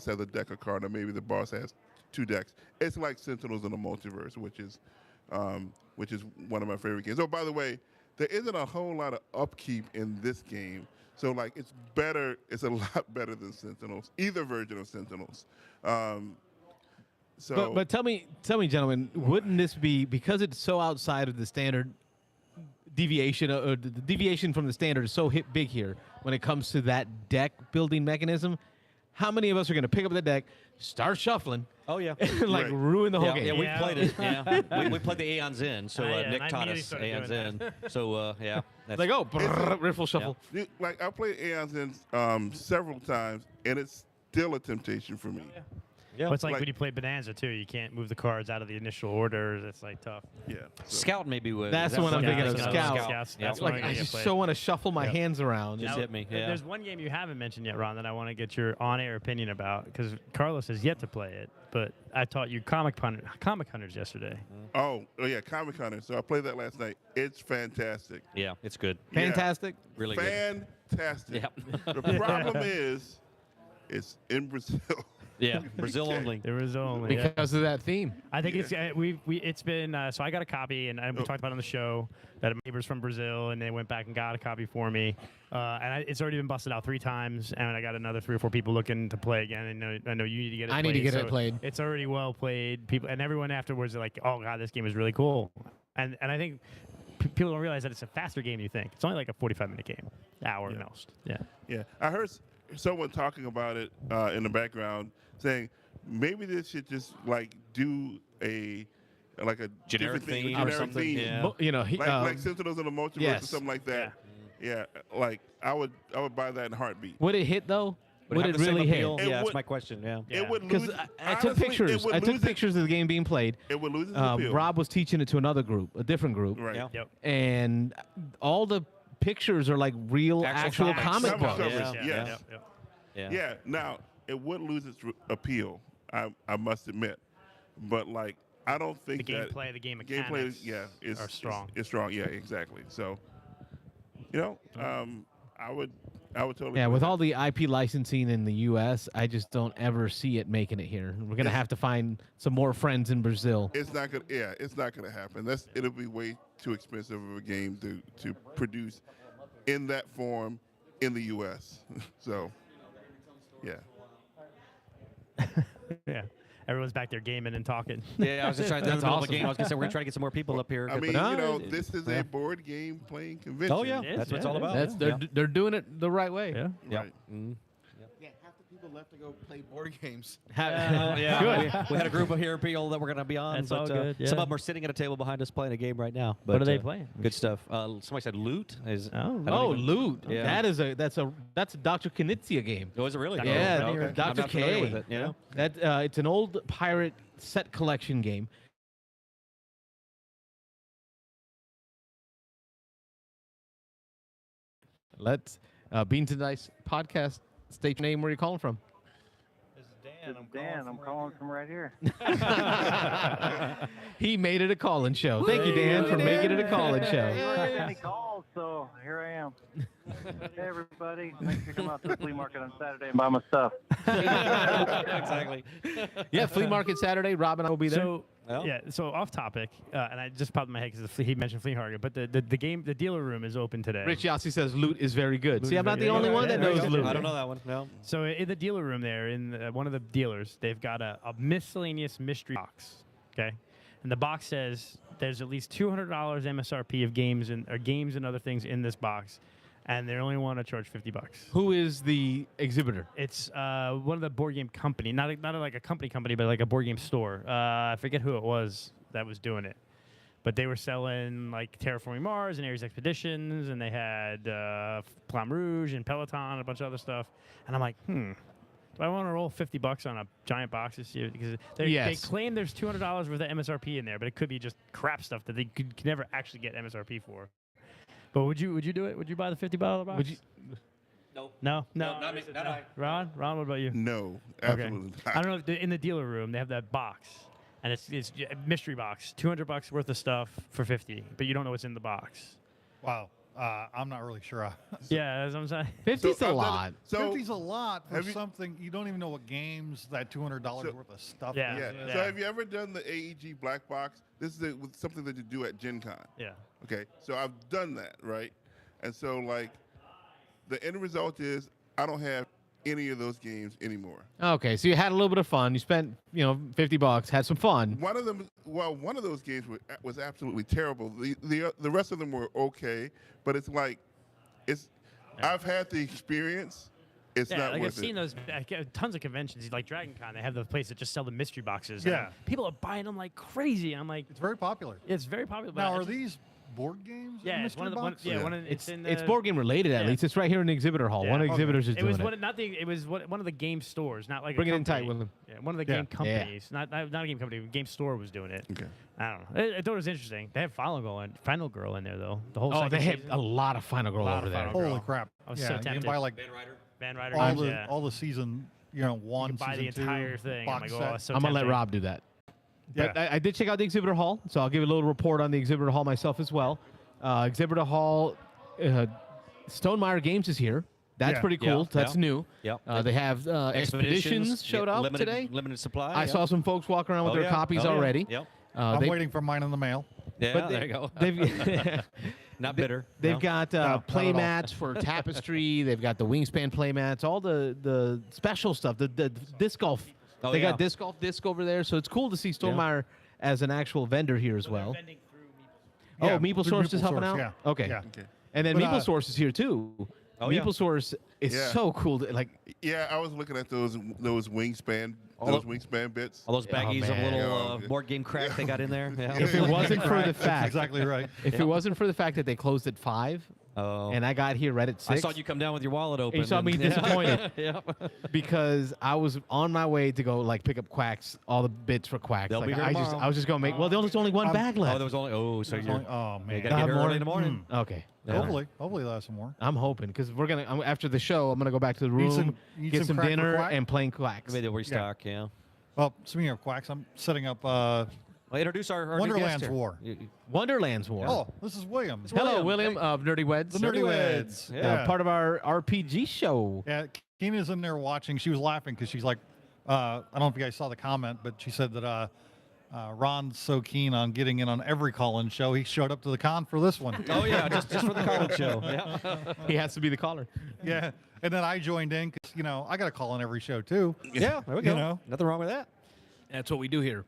has a deck of cards, or maybe the boss has 2 decks. It's like Sentinels in the Multiverse, which is one of my favorite games. Oh, by the way, there isn't a whole lot of upkeep in this game. So it's better. It's a lot better than Sentinels, either version of Sentinels. But tell me, gentlemen, wouldn't this be, because it's so outside of the standard deviation, or the deviation from the standard is so big here when it comes to that deck building mechanism? how many of us are going to pick up the deck, start shuffling, Oh yeah. and like Right. ruin the whole Yeah, game? yeah, we Yeah. played it. Yeah, we played the Aeons In. So Yeah, Nick and I taught immediately us started Aeons doing In. So yeah, that's Like, oh, brrr, riffle shuffle. Like I played Aeons in several times, and it's still a temptation for me. yeah. Well, it's like, Like- when you play Bonanza too. You can't move the cards out of the initial order. It's like tough. Yeah. So. Scout maybe would. That's the one I'm thinking of, Scout. Scouts. Yeah. That's Like, one I get just played. so want to shuffle my Yep. hands around. Just Now, hit me. Yeah. There's one game you haven't mentioned yet, Ron, that I want to get your on-air opinion about because Carlos has yet to play it. But I taught you Comic Hunters yesterday. Oh yeah, Comic Hunter. So I played that last night. It's fantastic. Yeah, it's good. Yeah. Fantastic. Really good. Fantastic. Yeah. The problem is, it's in Brazil. Yeah, Brazil only. There was only Because of that theme. I think it's it's been so I got a copy and we talked about it on the show that a neighbor's from Brazil and they went back and got a copy for me it's already been busted out 3 times and I got another 3 or 4 people looking to play again and I know you need to get it I played, need to get so it played. It's already well played people and everyone afterwards are like, oh god, this game is really cool, and I think people don't realize that it's a faster game than you think. It's only like a 45-minute game, hour at most. Yeah. Yeah, I heard someone talking about it in the background, saying maybe they should just like do a Generic different thing, theme a or generic something, theme. yeah. Mo- You know, he, Like Sentinels in the Multiverse or yes. something like that. Yeah, like I would buy that in a heartbeat. would it hit though? Would Would have it the same really hit? appeal? It Yeah, that's would- my question. Yeah. Yeah. It would Because lose. I took honestly, pictures. it would I took lose it- pictures of the game being played. It would lose its appeal. Rob was teaching it to another group, a different group, Right. Yeah. Yep. and all the pictures are like real, Actual actual comics. comic Comic books. covers. Yeah. Yes. Yep, yep. Yeah. Yeah. Now it would lose its appeal. I must admit, but like I don't think The that gameplay, the game gameplay, mechanics is are strong. It's strong. Yeah, exactly. So, I would totally. Yeah, play with that. all the IP licensing in the U.S., I just don't ever see it making it here. We're gonna have to find some more friends in Brazil. It's not gonna. Yeah, it's not gonna happen. It'll be way too expensive of a game to produce in that form in the U.S. So, yeah. Yeah. Everyone's back there gaming and talking. Yeah, I was just trying to. That's That's awesome. game. I was gonna say we're gonna try to get some more people up here. I mean, No, this is yeah. a board game playing convention. Oh yeah, It is, that's what it's yeah, all it about. That's they're doing it the right way. Yeah. Yeah. Right. Yeah, half the people left to go play board games. Yeah, Good. we had a group of here people that were going to be on. That's but, all good, Some yeah. of them are sitting at a table behind us playing a game right now. What But, are they playing? Good stuff. Somebody said loot. Is Oh, I don't Oh, even- Loot. Yeah. that's a Dr. Knizia game. Oh, is it really? Yeah, Oh, okay. Dr. I'm not familiar K. with it, you know? That it's an old pirate set collection game. Let's Beans and Dice podcast. State your name. Where you calling from? Dan, I'm calling from right here. He made it a call-in show. Thank you, Dan, for making it a call-in You show. weren't any calls, so here I am. Hey, everybody. Make sure you come out to the flea market on Saturday and buy my stuff. Exactly. Yeah, flea market Saturday. Rob and I will be there. So Well. yeah, so off topic, and I just popped in my head because he mentioned flea market, but the game, the dealer room is open today. Rich Yossi says Loot is very good. Loot See, is I'm not very the good. only Yeah, one yeah, that there you knows go. Loot. I don't know that one. No. So in the dealer room there, in one of the dealers, they've got a miscellaneous mystery box. Okay, and the box says there's at least $200 MSRP of games and other things in this box, and they only want to charge $50. Who is the exhibitor? It's one of the board game company, not like a company, but like a board game store. I forget who it was that was doing it, but they were selling like Terraforming Mars and Ares Expeditions, and they had Flamme Rouge and Peloton and a bunch of other stuff. And I'm like, do I want to roll $50 on a giant box this year? Because they Yes. claim there's $200 worth of MSRP in there, but it could be just crap stuff that they could never actually get MSRP for. But would you do it? Would you buy the $50 box? Would you? No. not me. Not I. Ron, what about you? No, Okay. absolutely not. I don't know if in the dealer room they have that box, and it's a mystery box, $200 worth of stuff for $50, but you don't know what's in the box. Wow. I'm not really sure. Yeah, that's what I'm saying. 50's So, a lot. So 50's a lot for have you- something you don't even know what games that $200 So- worth of stuff Yeah. is. yeah. So have you ever done the AEG black box? This is something that you do at Gen Con. Yeah. Okay, so I've done that, right? And so like, the end result is I don't have any of those games anymore. Okay, so you had a little bit of fun. You spent, $50, had some fun. One of those games was absolutely terrible. The rest of them were okay, but it's like, I've had the experience, It's Yeah, not like I've worth seen it. those tons of conventions, like Dragon Con. They have the place that just sell the mystery boxes. Yeah. and people are buying them like crazy. I'm like, It's very popular. it's very popular. but Now, I are just- these board games? in Yeah, it's one of the mystery one. box? Yeah, Yeah. one of the, it's in the. It's board game related at yeah. least. It's right here in the exhibitor hall. Yeah. One of the Okay. exhibitors is It doing was it. one. Not the. It was one of the game stores, not like Bring a it in tight, company. William. Yeah, one of the Yeah. game companies, not a game company. Game store was doing it. Okay. I don't know. I thought it was interesting. They have Final Girl in there though. The whole. Oh, second they have season. a lot of Final Girl Lot over of there. Final Girl. Holy crap! I was yeah, so you can tempted. buy like Van Ryder all games, the yeah. all the season, one. You can buy the season entire two thing. box I'm like, oh, set. it's so I'm gonna let tempting. Rob do that. But Yeah. I did check out the exhibitor hall, so I'll give a little report on the exhibitor hall myself as well. Exhibitor hall, Stonemeyer Games is here. That's Yeah. pretty cool. Yeah, That's yeah. new. Yep. They have Expeditions showed up limited, today. Limited supply. I saw some folks walking around with Oh, their yeah. copies Oh, yeah. already. Yep. I'm they- waiting for mine in the mail. Yeah, but there you go. They've Not bitter. they've no? got No, not play at all. mats for Tapestry. They've got the Wingspan play mats, all the special stuff. The disc golf. Oh, they yeah. got disc golf disc over there, so it's cool to see Stonemeyer as an actual vendor here as well. Oh, Yeah, Meeple through Source is helping MeepleSource, out. yeah. Okay. Yeah. Okay. And then But, Meeple Source is here too. Oh, yeah. Meeple Source is Yeah. so cool. Like Yeah, I was looking at those wingspan bits. All those baggies of man. little Yeah. board game crack they got in there. Yeah. if it wasn't for the That's fact, exactly right. if it wasn't for the fact that they closed at 5, Oh. and I got here right at 6, I saw you come down with your wallet open. you saw me and- disappointed. yeah. because I was on my way to go like pick up Quacks, all the bits for Quacks. They'll Like, be here I was just gonna make. Well, there's only one bag Oh, left. there was only. Oh, so you're. Oh You man. gotta get here early in the morning. Okay. Yeah. Hopefully they'll have some more. I'm hoping because we're gonna after the show. I'm gonna go back to the room, need get some some crack for dinner, Quack? and playing Quacks. Maybe they'll restock. Yeah. Well, speaking of quacks, I'm setting up. Well, introduce our new Wonderland's guest here. War. Wonderland's War. Oh, this is William. Hello, William of Nerdy Weds. The Nerdy Weds. Yeah. Part of our RPG show. Yeah, Keena's in there watching. She was laughing because she's like, I don't know if you guys saw the comment, but she said that Ron's so keen on getting in on every call-in show. He showed up to the con for this one. Oh yeah, just for the college show. Yeah. He has to be the caller. Yeah, and then I joined in because I got to call in every show too. Yeah. There we go. You know? Nothing wrong with that. That's what we do here.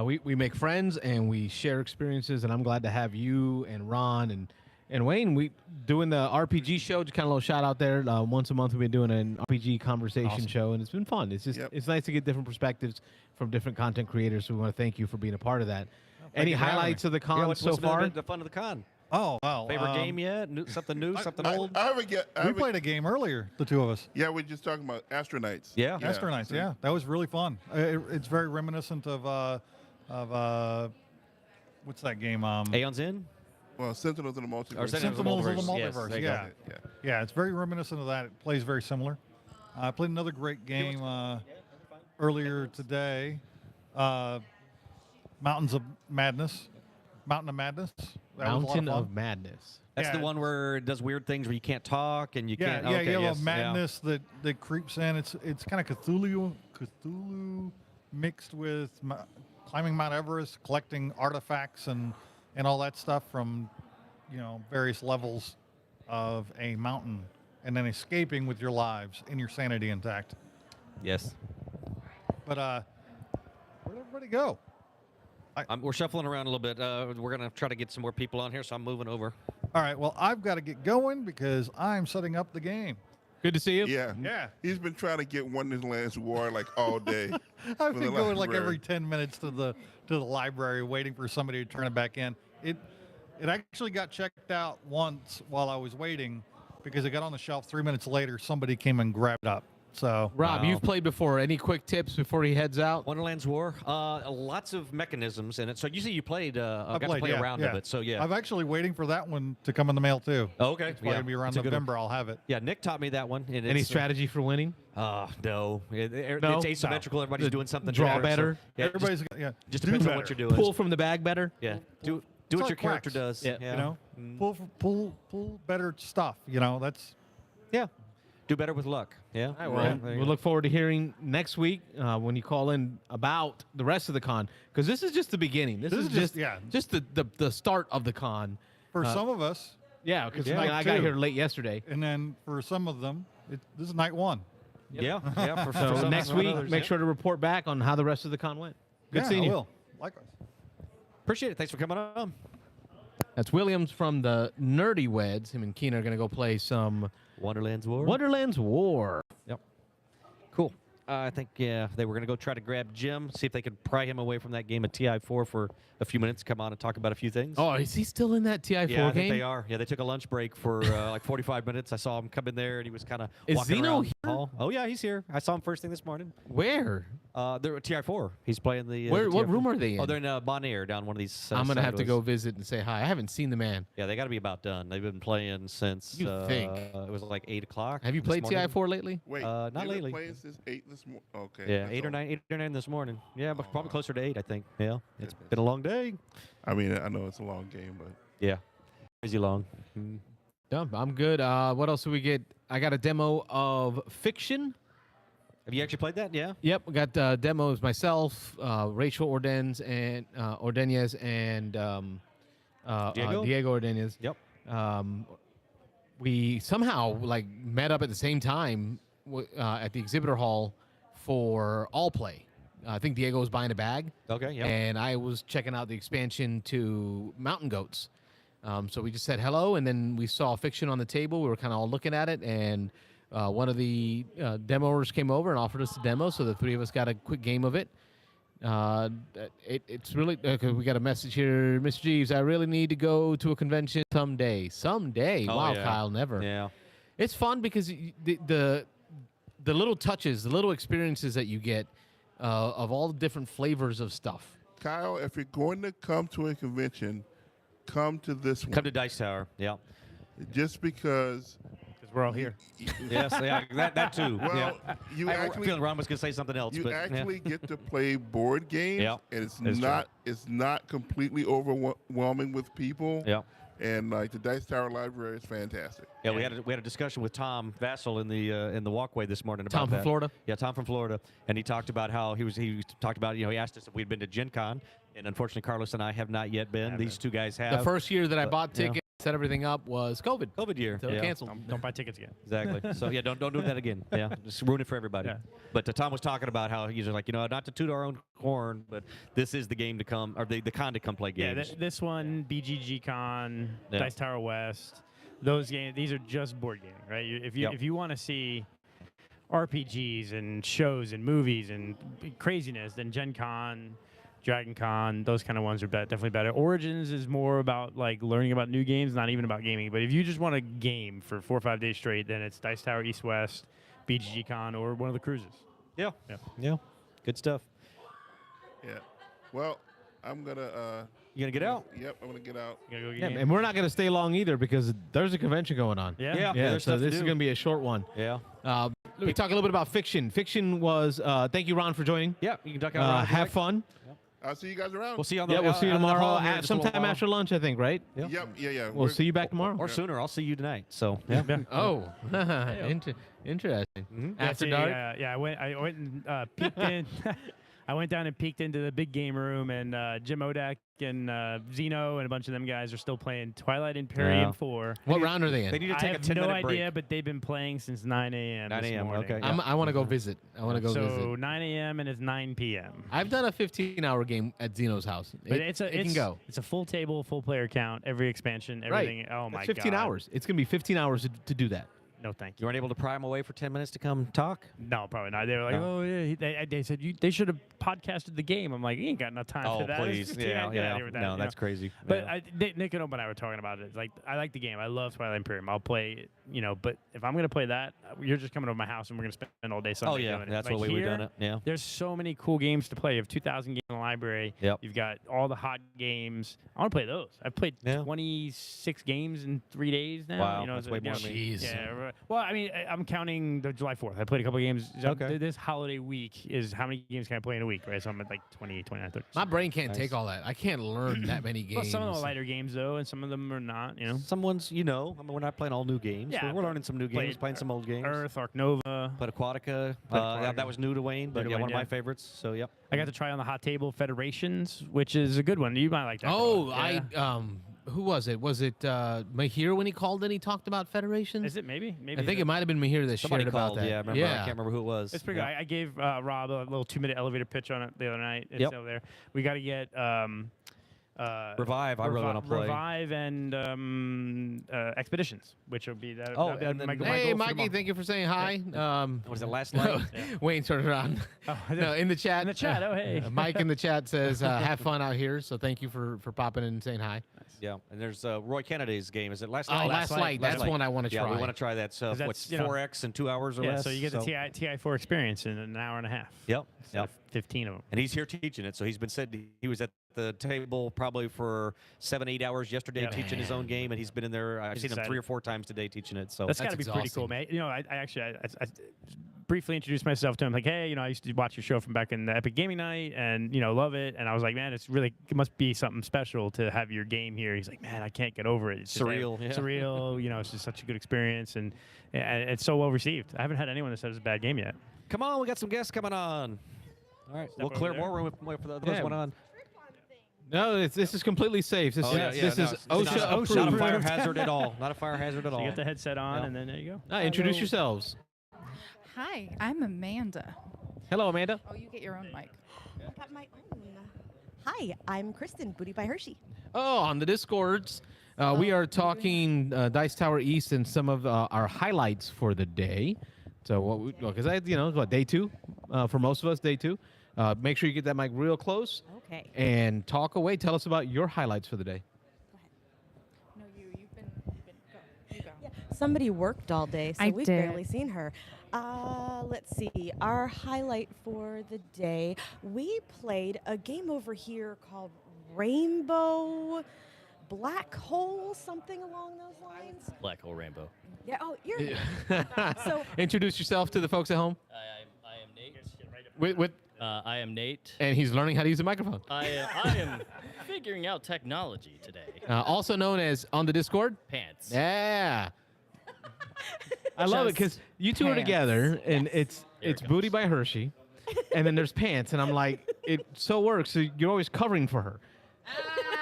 We make friends and we share experiences, and I'm glad to have you and Ron and Wayne. We doing the RPG show. Just kind of a little shout out there. Once a month we've been doing an RPG conversation show, and it's been fun. It's just it's nice to get different perspectives from different content creators. So we want to thank you for being a part of that. Any you for having highlights me. of the con what's so been far? the fun of the con? Oh, well. Favorite game yet? Something new? Something old? I haven't get. We played a game earlier, the two of us. Yeah, we're just talking about astronauts. Yeah. Astronauts, so- yeah. That was really fun. It's very reminiscent of what's that game? Aeon's In? Well, Sentinels of the Multiverse. Or Sentinels of the Multiverse. Yes, Multiverse. there you go. Yeah. Yeah, it's very reminiscent of that. It plays very similar. I played another great game earlier today. Mountain of Madness. That was a lot Mountain fun. of Madness. That's the Yeah. one where it does weird things where you can't talk and you Yeah, can't. yeah, okay, you have yes, a madness that creeps in. It's kind of Cthulhu mixed with climbing Mount Everest, collecting artifacts and all that stuff from various levels of a mountain, and then escaping with your lives and your sanity intact. Yes. But where'd everybody go? We're shuffling around a little bit. We're going to try to get some more people on here, so I'm moving over. All right, well, I've got to get going because I'm setting up the game. Good to see you. Yeah. Yeah. He's been trying to get Wonderland's War like all day. I've for been the going like library. every 10 minutes to the library waiting for somebody to turn it back in. It actually got checked out once while I was waiting because it got on the shelf 3 minutes later. Somebody came and grabbed it up. So Rob, Wow. you've played before. Any quick tips before he heads out? Wonderland's War. Lots of mechanisms in it. So you see you played, got played, to play yeah, a round yeah. of it. So yeah. I'm actually waiting for that one to come in the mail too. Oh, okay. It's probably gonna be around It's a good one. November. I'll have it. Yeah, Nick taught me that one. And Any it's, strategy for winning? No. No? It's asymmetrical. Everybody's The doing something draw different, so- better? yeah, Everybody's just do depends on better. what you're doing. Pull from the bag better? Yeah. Do It's what like your character quacks. does. Yeah. Pull better stuff. That's Yeah. Do better with luck. Yeah. All right, Yeah, well, there you we'll go. look forward to hearing next week when you call in about the rest of the con, because this is just the beginning. This is just the start of the con. for some of us, Yeah, because Yeah. I got Night here two. late yesterday. and then for some of them, this is night one. Yeah. Yeah. For So some next and week, others, make yeah. sure to report back on how the rest of the con went. Good Yeah, seeing I you. will. Likewise. Appreciate it. Thanks for coming on. That's Williams from the Nerdy Weds. Him and Keen are going to go play some Wonderland's War. Wonderland's War. Yep. Cool. I think they were going to go try to grab Jim, see if they could pry him away from that game of TI4 for a few minutes, come on and talk about a few things. Oh, is he still in that TI4 yeah, I game? think they are. Yeah, they took a lunch break for like 45 minutes. I saw him come in there, and he was kind of Is walking Zeno around here? the hall. Oh, yeah, he's here. I saw him first thing this morning. Where? They're at TI4. He's playing the Where? What TI4. room are they in? Oh, they're in Bon Air down one of these I'm gonna have to sideways. go visit and say hi. I haven't seen the man. Yeah, they got to be about done. They've been playing since You think? it was like 8 o'clock. Have you played TI4 lately? Wait, not they've been lately. playing since 8 this morning. Okay. Yeah, that's 8 or all. 9 this morning. Yeah, but probably wow. closer to 8, I think. Yeah, it's Goodness. been a long day. I mean, I know it's a long game, but Yeah, crazy long. Mm. No, I'm good. What else do we get? I got a demo of Fiction. Have you actually played that? Yeah. Yep, we got demos myself, Rachel Ordonez and Diego? Diego Ordonez. Yep. We somehow like met up at the same time at the exhibitor hall for All Play. I think Diego was buying a bag. Okay. Yeah. And I was checking out the expansion to Mountain Goats. So we just said hello, and then we saw Fiction on the table. We were kind of all looking at it, and one of the demoers came over and offered us a demo, so the three of us got a quick game of it. It's really we got a message here, Mr. Jeeves. I really need to go to a convention someday. Someday. Oh, Wow, yeah. Kyle, never. Yeah. It's fun because the little touches, the little experiences that you get of all the different flavors of stuff. Kyle, if you're going to come to a convention, come to this one. Come to Dice Tower. Yeah. Just because. Because we're all here. Yes. Yeah. That too. Well, yeah. you I actually feel Ron was going to say something else. you but, yeah. actually get to play board games, Yeah, and it's that's not completely overwhelming with people. Yeah. And like the Dice Tower Library is fantastic. Yeah, we had a discussion with Tom Vassell in the walkway this morning about Tom from that. Florida? Yeah, Tom from Florida, and he talked about how he talked about he asked us if we'd been to Gen Con, and unfortunately Carlos and I have not yet been. These two guys have. The first year that I bought yeah. tickets, set everything up was COVID. COVID year. So yeah. canceled. Don't buy tickets again. Exactly. So yeah, don't do that again. Yeah, just ruin it for everybody. Yeah. But Tom was talking about how he's like, not to toot our own horn, but this is the game to come, or the con to come play Yeah, games. this one, BGG Con, Yeah. Dice Tower West, those games, these are just board gaming, right? Yep. If you want to see RPGs and shows and movies and craziness, then Gen Con, Dragon Con, those kind of ones are definitely better. Origins is more about like learning about new games, not even about gaming. But if you just want a game for 4 or 5 days straight, then it's Dice Tower East West, BGG Con, or one of the cruises. yeah. Yeah. Yeah. Good stuff. Yeah. Well, I'm gonna. You gonna get out? Yep, I'm gonna get out. You gotta go get Yeah, a game? and we're not going to stay long either because there's a convention going on. Yeah. Yeah. Yeah, there's so stuff to this is do. going to be a short one. Yeah. Let me talk a little bit about Fiction. Fiction was, thank you, Ron, for joining. Yeah. You can duck out. around if you Have like. fun. I'll see you guys around. We'll see you on the. Yeah, we'll see you out in the tomorrow hall here at just a little sometime while. after lunch, I think, right? Yeah. Yep. Yeah. We'll see you back tomorrow. Or sooner. I'll see you tonight. So yeah. Oh, interesting. Mhm. After see, dark. yeah, I went and peeked in. I went down and peeked into the big game room, and Jim Odak and Zeno and a bunch of them guys are still playing Twilight Imperium Yeah. 4. What round are they in? They need to I take a have 10-minute no break. idea, but they've been playing since 9 a.m. 9 this a.m., morning. okay. I want to go visit. I want to go So visit. 9 a.m. and it's 9 p.m. I've done a 15-hour game at Zeno's house. But it it can go. It's a full table, full player count, every expansion, everything. Oh my That's 15 god. hours. It's going to be 15 hours to do that. No, thank You you. weren't able to pry him away for 10 minutes to come talk? No, probably not. They were like, No. oh yeah. They said they should have podcasted the game. I'm like, you ain't got enough time Oh, for that. It's please. 15 Yeah, get out of here with that, No, you know? that's crazy. But Yeah. Nick and Oben and I were talking about it. It's like, I like the game. I love Twilight Imperium. I'll play, but if I'm going to play that, you're just coming over my house and we're going to spend all day Sunday Oh, yeah. doing it. That's Like the way we've here, done it. Yeah. There's so many cool games to play. You have 2,000 games in the library. Yep. You've got all the hot games. I want to play those. I've played Yeah. 26 games in 3 days now. Wow, You know, that's so, way you more know, than me. Jeez. Yeah. Well, I mean, I'm counting the July 4th. I played a couple games. Okay. This holiday week is how many games can I play in a week, right? So I'm at like 28, 29, 30. My brain can't Nice. take all that. I can't learn that many games. Well, some of them are lighter games, though, and some of them are not, Someone's, I mean, we're not playing all new games. Yeah, We're learning some new games, played playing some old games. Earth, Ark Nova. Played Aquatica. Aquatica. That was new to Wayne, but New to yeah, Wayne, one of my yeah. favorites. So, yep. I got to try on the hot table Federations, which is a good one. You might like that. Oh, one. Yeah. who was it? Was it Mahir when he called in? He talked about federations. Is it maybe? Maybe I think it might have been Mahir that Somebody shared called. about that. Yeah, I remember. I can't remember who it was. It's pretty Yeah. good. I gave Rob a little 2-minute elevator pitch on it the other night. It's Yep. over there. We got to get Revive, I really wanna play. Revive and Expeditions, which will be that. Oh, that'd be and my then- goal Hey, for Mikey, tomorrow. thank you for saying hi. Was it last night? Wayne turned around. Oh, No, in the chat. In the chat, oh, hey. Mike in the chat says, "Have fun out here." So thank you for popping in and saying hi. Yeah, and there's Roy Kennedy's game. Is it last Oh, night? Last Light. That's one I want to Yeah, try. we want to try that. So 'Cause what's that's, you know- 4x in 2 hours or Yeah, less? so you get the TI4 experience in an hour and a half. Yep. Instead of 15 of them. And he's here teaching it. So he's been said he was at the table probably for 7-8 hours yesterday Yeah. teaching his own game, and he's been in there. I've He's seen him excited. 3 or 4 times today teaching it. So That's got to be pretty cool, exhausting. mate. You know, I actually briefly introduced myself to him, like, hey, you know, I used to watch your show from back in the Epic Gaming Night, and you know, love it. And I was like, man, it must be something special to have your game here. He's like, man, I can't get over it. It's just, Surreal, yeah. surreal. You know, it's just such a good experience, and it's so well received. I haven't had anyone that said it's a bad game yet. come on, we got some guests coming on. All right, we'll over clear there. more room for the Yeah. first one on. No, this is completely safe. This Oh, is yeah, yeah, this no, is it's OSHA not a approved. fire hazard at all. Not a fire hazard at So all. you get the headset on, Yeah. and then there you go. Introduce yourselves. Hi, I'm Amanda. Hello, Amanda. Oh, you get your own mic. I got my own. Hi, I'm Kristen, Booty by Hershey. Oh, on the Discords, we are talking Dice Tower East and some of our highlights for the day. So what? Because day 2 for most of us, day 2. Make sure you get that mic real close Okay. and talk away. Tell us about your highlights for the day. No, you've been go. You go. Yeah, somebody worked all day, so I we've did. barely seen her. Let's see. Our highlight for the day, we played a game over here called Rainbow Black Hole, something along those lines. Black Hole Rainbow. Yeah. Oh, you're. So Introduce yourself to the folks at home. I am Nate. With I am Nate. and he's learning how to use a microphone. I am figuring out technology today. Also known as on the Discord. Pants. Yeah. I love it because you two are pants. together, and Yes. it's Here it Booty comes. by Hershey, and then there's Pants, and I'm like, it so works. So you're always covering for her.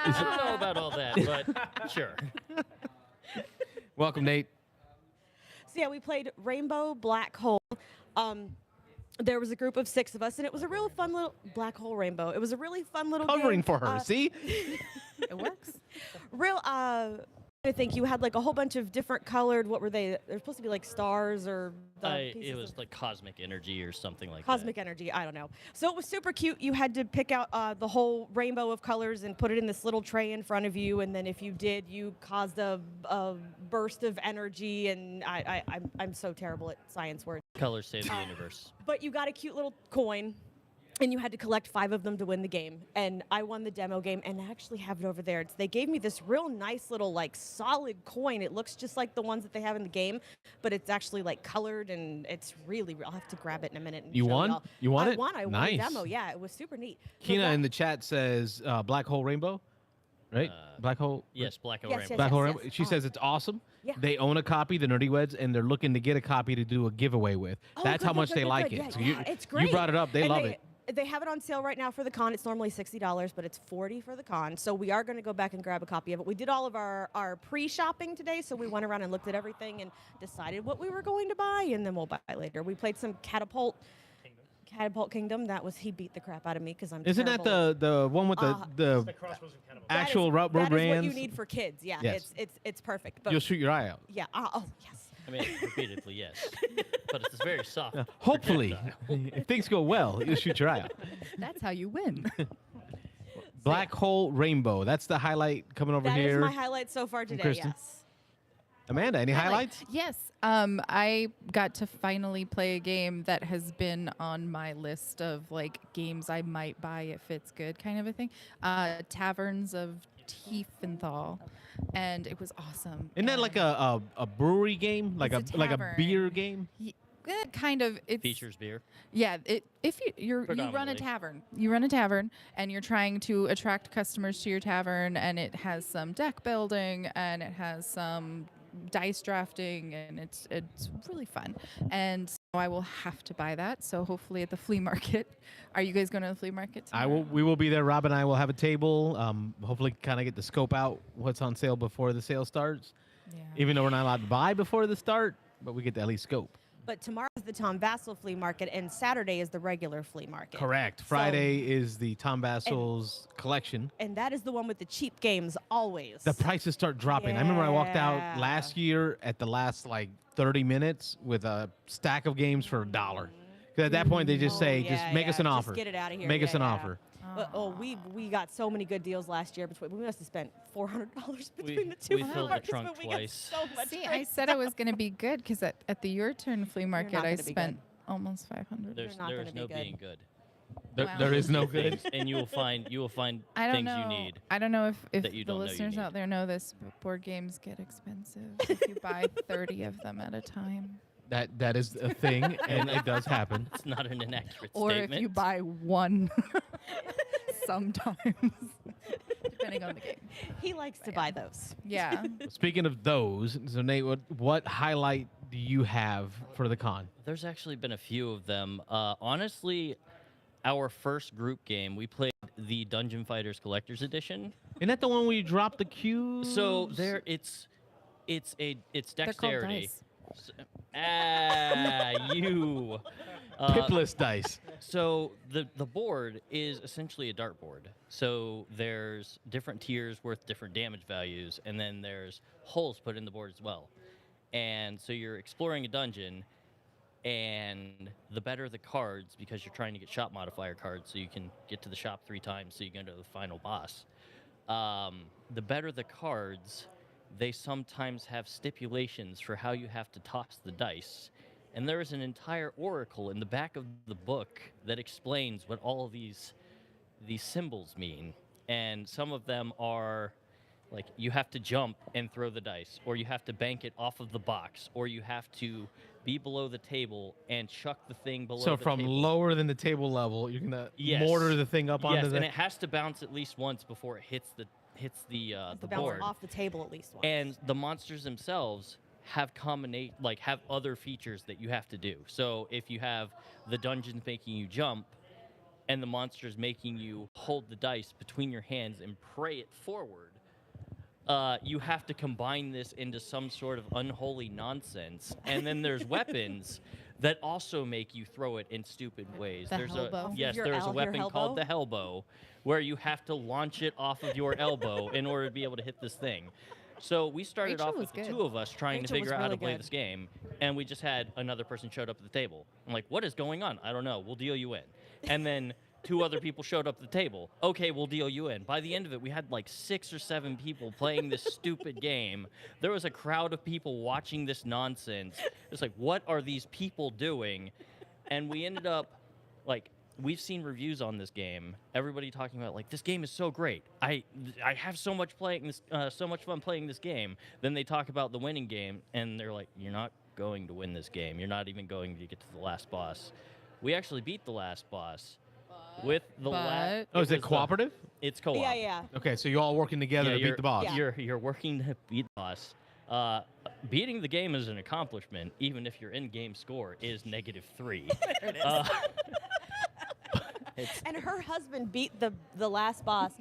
I don't know about all that, but sure. Welcome, Nate. So yeah, we played Rainbow Black Hole. There was a group of 6 of us, and it was a real fun little Black Hole Rainbow. It was a really fun little Covering game. for her. See? It works. Real. I think you had like a whole bunch of different colored. What were they? They're supposed to be like stars or. It pieces was of like cosmic energy or something like cosmic energy. I don't know. So it was super cute. You had to pick out the whole rainbow of colors and put it in this little tray in front of you. And then if you did, you caused a burst of energy. And I'm so terrible at science words. that. Colors save the universe. But you got a cute little coin, and you had to collect 5 of them to win the game. And I won the demo game, and I actually have it over there. They gave me this real nice little, like, solid coin. It looks just like the ones that they have in the game, but it's actually, like, colored, and it's really real. I'll have to grab it in a minute. And You show won? y'all. You won I it? won. I won Nice. the demo. Yeah, it was super neat. So Kina that- in the chat says Black Hole Rainbow, right? Black Hole. Yes, Black Hole Yes, Rainbow. yes, Black Hole yes. Rainbow. She says it's awesome. Yeah. They own a copy, the Nerdy Weds, and they're looking to get a copy to do a giveaway with. Oh, That's good, how good, much good, they good, like good. it. Yeah, So yeah, it's great. You brought it up. They And love it. They have it on sale right now for the con. It's normally $60, but it's $40 for the con. So we are going to go back and grab a copy of it. We did all of our pre-shopping today, so we went around and looked at everything and decided what we were going to buy, and then we'll buy later. We played some Catapult Kingdom. He beat the crap out of me because I'm Isn't that terrible. the one with the actual rubber that is bands? what you need for kids. Yeah, Yes. it's perfect. But You'll shoot your eye out. yeah. Oh yes. I mean, repeatedly, yes. But it's very soft. Hopefully, projectile. if things go well, you'll shoot your eye out. That's how you win. Black Hole Rainbow. That's the highlight coming over That is here. my highlight so far today. Kristen? Yes. Amanda, any highlights? Yes. I got to finally play a game that has been on my list of like games I might buy if it's good, kind of a thing. Taverns of Tiefenthal, and it was awesome. Isn't that like a brewery game, like It's a like a tavern. beer game? Kind of. It's Features beer. Yeah, if you run a Predominantly. tavern, and you're trying to attract customers to your tavern, and it has some deck building and it has some dice drafting, and it's really fun. And so I will have to buy that. So hopefully at the flea market. Are you guys going to the flea market? We will be there. Rob and I will have a table. Hopefully, kind of get the scope out what's on sale before the sale starts. Yeah. Even though we're not allowed to buy before the start, but we get to at least scope. But tomorrow's the Tom Vassell flea market, and Saturday is the regular flea market. Correct. Friday is the Tom Vassel's collection. And that is the one with the cheap games always. The prices start dropping. I remember I walked out Yeah. last year at the last like 30 minutes with a stack of games for $1. Because at that point they just say, just make us an offer. Just get it out of here. Make us an Yeah. offer. We got so many good deals last year. We must have spent $400 between the two we flea filled the markets, trunk but we twice. got so much. See, I great said it was going to be good because at the Your Turn flea market, not I gonna be spent almost 500. There's not there's gonna be no good. being good. Wow. There is no good. Things, and you will find I don't things know. you need. I don't know if that you the don't know you listeners need. out there know this, but board games get expensive if you buy 30 of them at a time. That is a thing, and it does happen. It's not an inaccurate Or statement. if you buy one sometimes, depending on the game. He likes to buy those. Yeah. Speaking of those, so Nate, what highlight do you have for the con? There's actually been a few of them. Honestly, our first group game, we played the Dungeon Fighters Collector's Edition. Isn't that the one where you drop the cubes? So there, it's They're called dexterity. dice. You. Pipless dice. So the board is essentially a dartboard. So there's different tiers worth different damage values, and then there's holes put in the board as well. And so you're exploring a dungeon, and the better the cards, because you're trying to get shop modifier cards, so you can get to the shop 3 times, so you can go to the final boss. The better the cards, they sometimes have stipulations for how you have to toss the dice. And there is an entire oracle in the back of the book that explains what all of these symbols mean. And some of them are like you have to jump and throw the dice, or you have to bank it off of the box, or you have to be below the table and chuck the thing below So the from table. lower than the table level, you're gonna Yes. mortar the thing up onto Yes, the. and it has to bounce at least once before it hits the To bounce board. off the table at least once. And the monsters themselves have have other features that you have to do. So if you have the dungeons making you jump and the monsters making you hold the dice between your hands and pray it forward, you have to combine this into some sort of unholy nonsense. And then there's weapons that also make you throw it in stupid ways. The There's hellbow? yes, Your there's a your weapon called the hellbow? hellbow, where you have to launch it off of your elbow in order to be able to hit this thing. So we started Rachel off was with the good. 2 of us trying to Rachel was figure out how to really play good. this game, and we just had another person showed up at the table. I'm like, what is going on? I don't know. We'll deal you in. And then 2 other people showed up at the table. Okay, we'll deal you in. By the end of it, we had like 6 or 7 people playing this stupid game. There was a crowd of people watching this nonsense. It's like, what are these people doing? And we ended up, like, we've seen reviews on this game. Everybody talking about like this game is so great. I have so much fun playing this game. Then they talk about the winning game, and they're like, you're not going to win this game. You're not even going to get to the last boss. We actually beat the last boss with the last. Oh, is it cooperative? It's co-op. Yeah. Okay, so you're all working together to beat the boss. Yeah. You're working to beat the boss. Beating the game is an accomplishment, even if your in-game score is -3. There it is. And her husband beat the last boss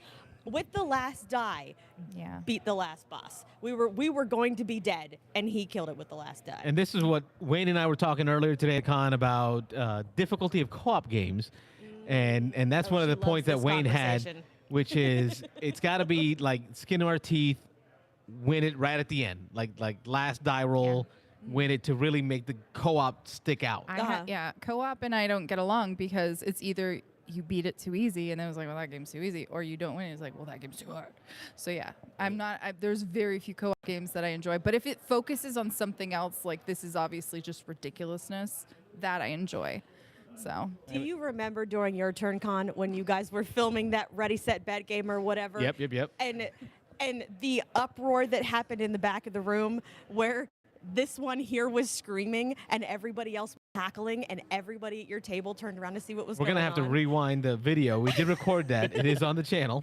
with the last die. Yeah. Beat the last boss. We were going to be dead, and he killed it with the last die. And this is what Wayne and I were talking earlier today at Con about difficulty of co-op games, and that's Oh, one of she the points that loves this Wayne had, conversation. which is it's got to be like skin of our teeth, win it right at the end, like last die roll, win it to really make the co-op stick out. Co-op and I don't get along because it's either you beat it too easy and then it was like, well, that game's too easy, or you don't win. It's like, well, that game's too hard. So yeah, there's very few co-op games that I enjoy, but if it focuses on something else, like this is obviously just ridiculousness, that I enjoy. So. Do you remember during your turn con when you guys were filming that Ready Set Bet game or whatever? Yep. And the uproar that happened in the back of the room where this one here was screaming and everybody else was cackling and everybody at your table turned around to see what was We're going on. gonna have to rewind the video. We did record that. It is on the channel.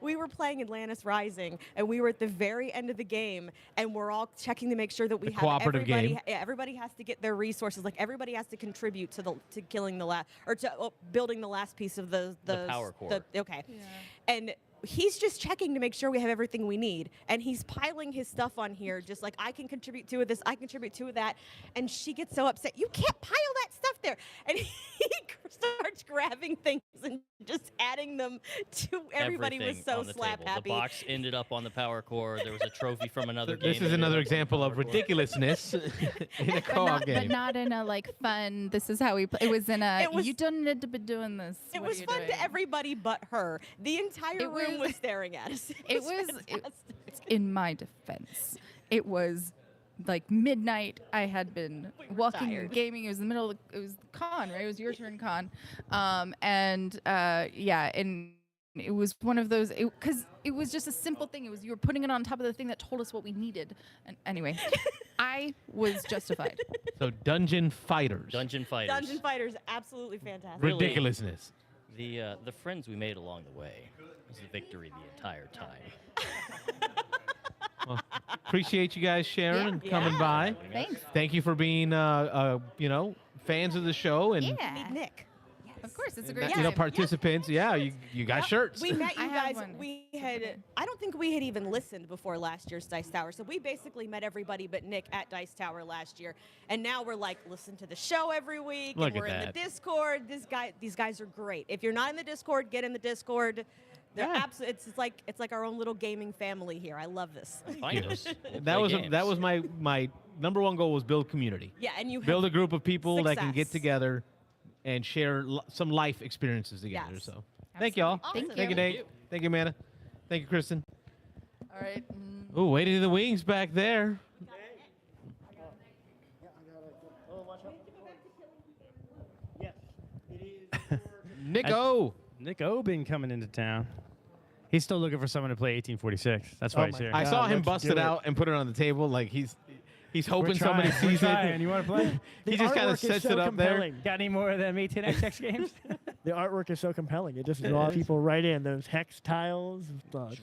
We were playing Atlantis Rising, and we were at the very end of the game, and we're all checking to make sure that we The have cooperative everybody. game. Yeah, everybody has to get their resources. Like everybody has to contribute to killing the last or to building the last piece of the power core. Okay, and he's just checking to make sure we have everything we need. And he's piling his stuff on here, just like, I can contribute 2 of this, I contribute 2 of that. And she gets so upset, you can't pile that stuff there. And he starts grabbing things and just adding them to everybody. Everything was so on the slap table. happy. The box ended up on the power core. There was a trophy from another game. This is that another ended up on the example of power core. ridiculousness in a co-op But game. not in a like fun. This is how we play. It was in a. It was- you don't need to be doing this. It What are was you fun doing? to everybody but her. The entire It room was- was staring at us. It was. fantastic. In my defense, it was like midnight. I had been walking tired. and gaming. It was the middle of it was the con, right? It was your turn con. Yeah, and it was one of those because it was just a simple thing. It was you were putting it on top of the thing that told us what we needed. And anyway, I was justified. So Dungeon Fighters. Dungeon Fighters. Dungeon Fighters, absolutely fantastic. Really- Ridiculousness. The friends we made along the way was the victory the entire time. Well, appreciate you guys sharing Yeah. and coming Yeah. by. Thanks. Thank you for being, fans of the show and Meet Yeah. Nick. Of course, it's a and great that, time. participants. Yeah, you got shirts. We met I you have guys. one. We had. I don't think we had even listened before last year's Dice Tower. So we basically met everybody but Nick at Dice Tower last year, and now we're like, listen to the show every week. Look and we're at in that. the Discord. These guys are great. If you're not in the Discord, get in the Discord. They're Yeah. it's like our own little gaming family here. I love this. Find us. We'll that play was games. that was my number one goal was build community. Yeah, and you Build a group of people that can get success. together and share some life experiences together. Yes. So thank y'all. Absolutely. Thank you, Nate. Thank you, Amanda. Thank you, Kristen. All right. Oh, waiting in the wings back there. Nick O. Nick Oben coming into town. He's still looking for someone to play 1846. That's why Oh he's my here. I saw him let's bust do it it. out and put it on the table like he's hoping We're somebody trying. sees We're it. trying. You want to play? He just kind of sets it up there. Got any more of them 18XX games? The artwork is so compelling. It just draws people right in. Those hex tiles,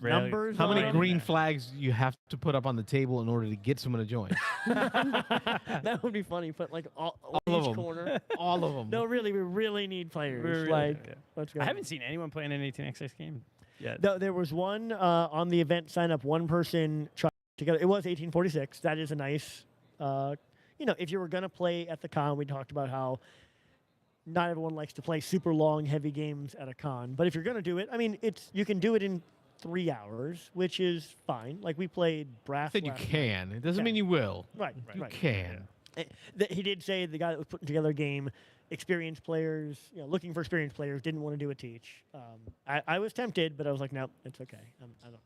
really- numbers. How many on it. green flags you have to put up on the table in order to get someone to join? That would be funny. But like all of each them. corner. All of them. No, really, we really need players. Really- like, yeah. let's go. I haven't seen anyone playing an 18XX game yet. There was one on the event sign up. One person tried together. It was 1846. That is a nice. If you were gonna play at the con, we talked about how not everyone likes to play super long, heavy games at a con. But if you're gonna do it, I mean, you can do it in 3 hours, which is fine. Like we played Brass. Said you last night. can. It doesn't Okay. mean you will. Right. You right. can. He did say the guy that was putting together a game, experienced players, looking for experienced players, didn't want to do a teach. I was tempted, but I was like, no, it's okay.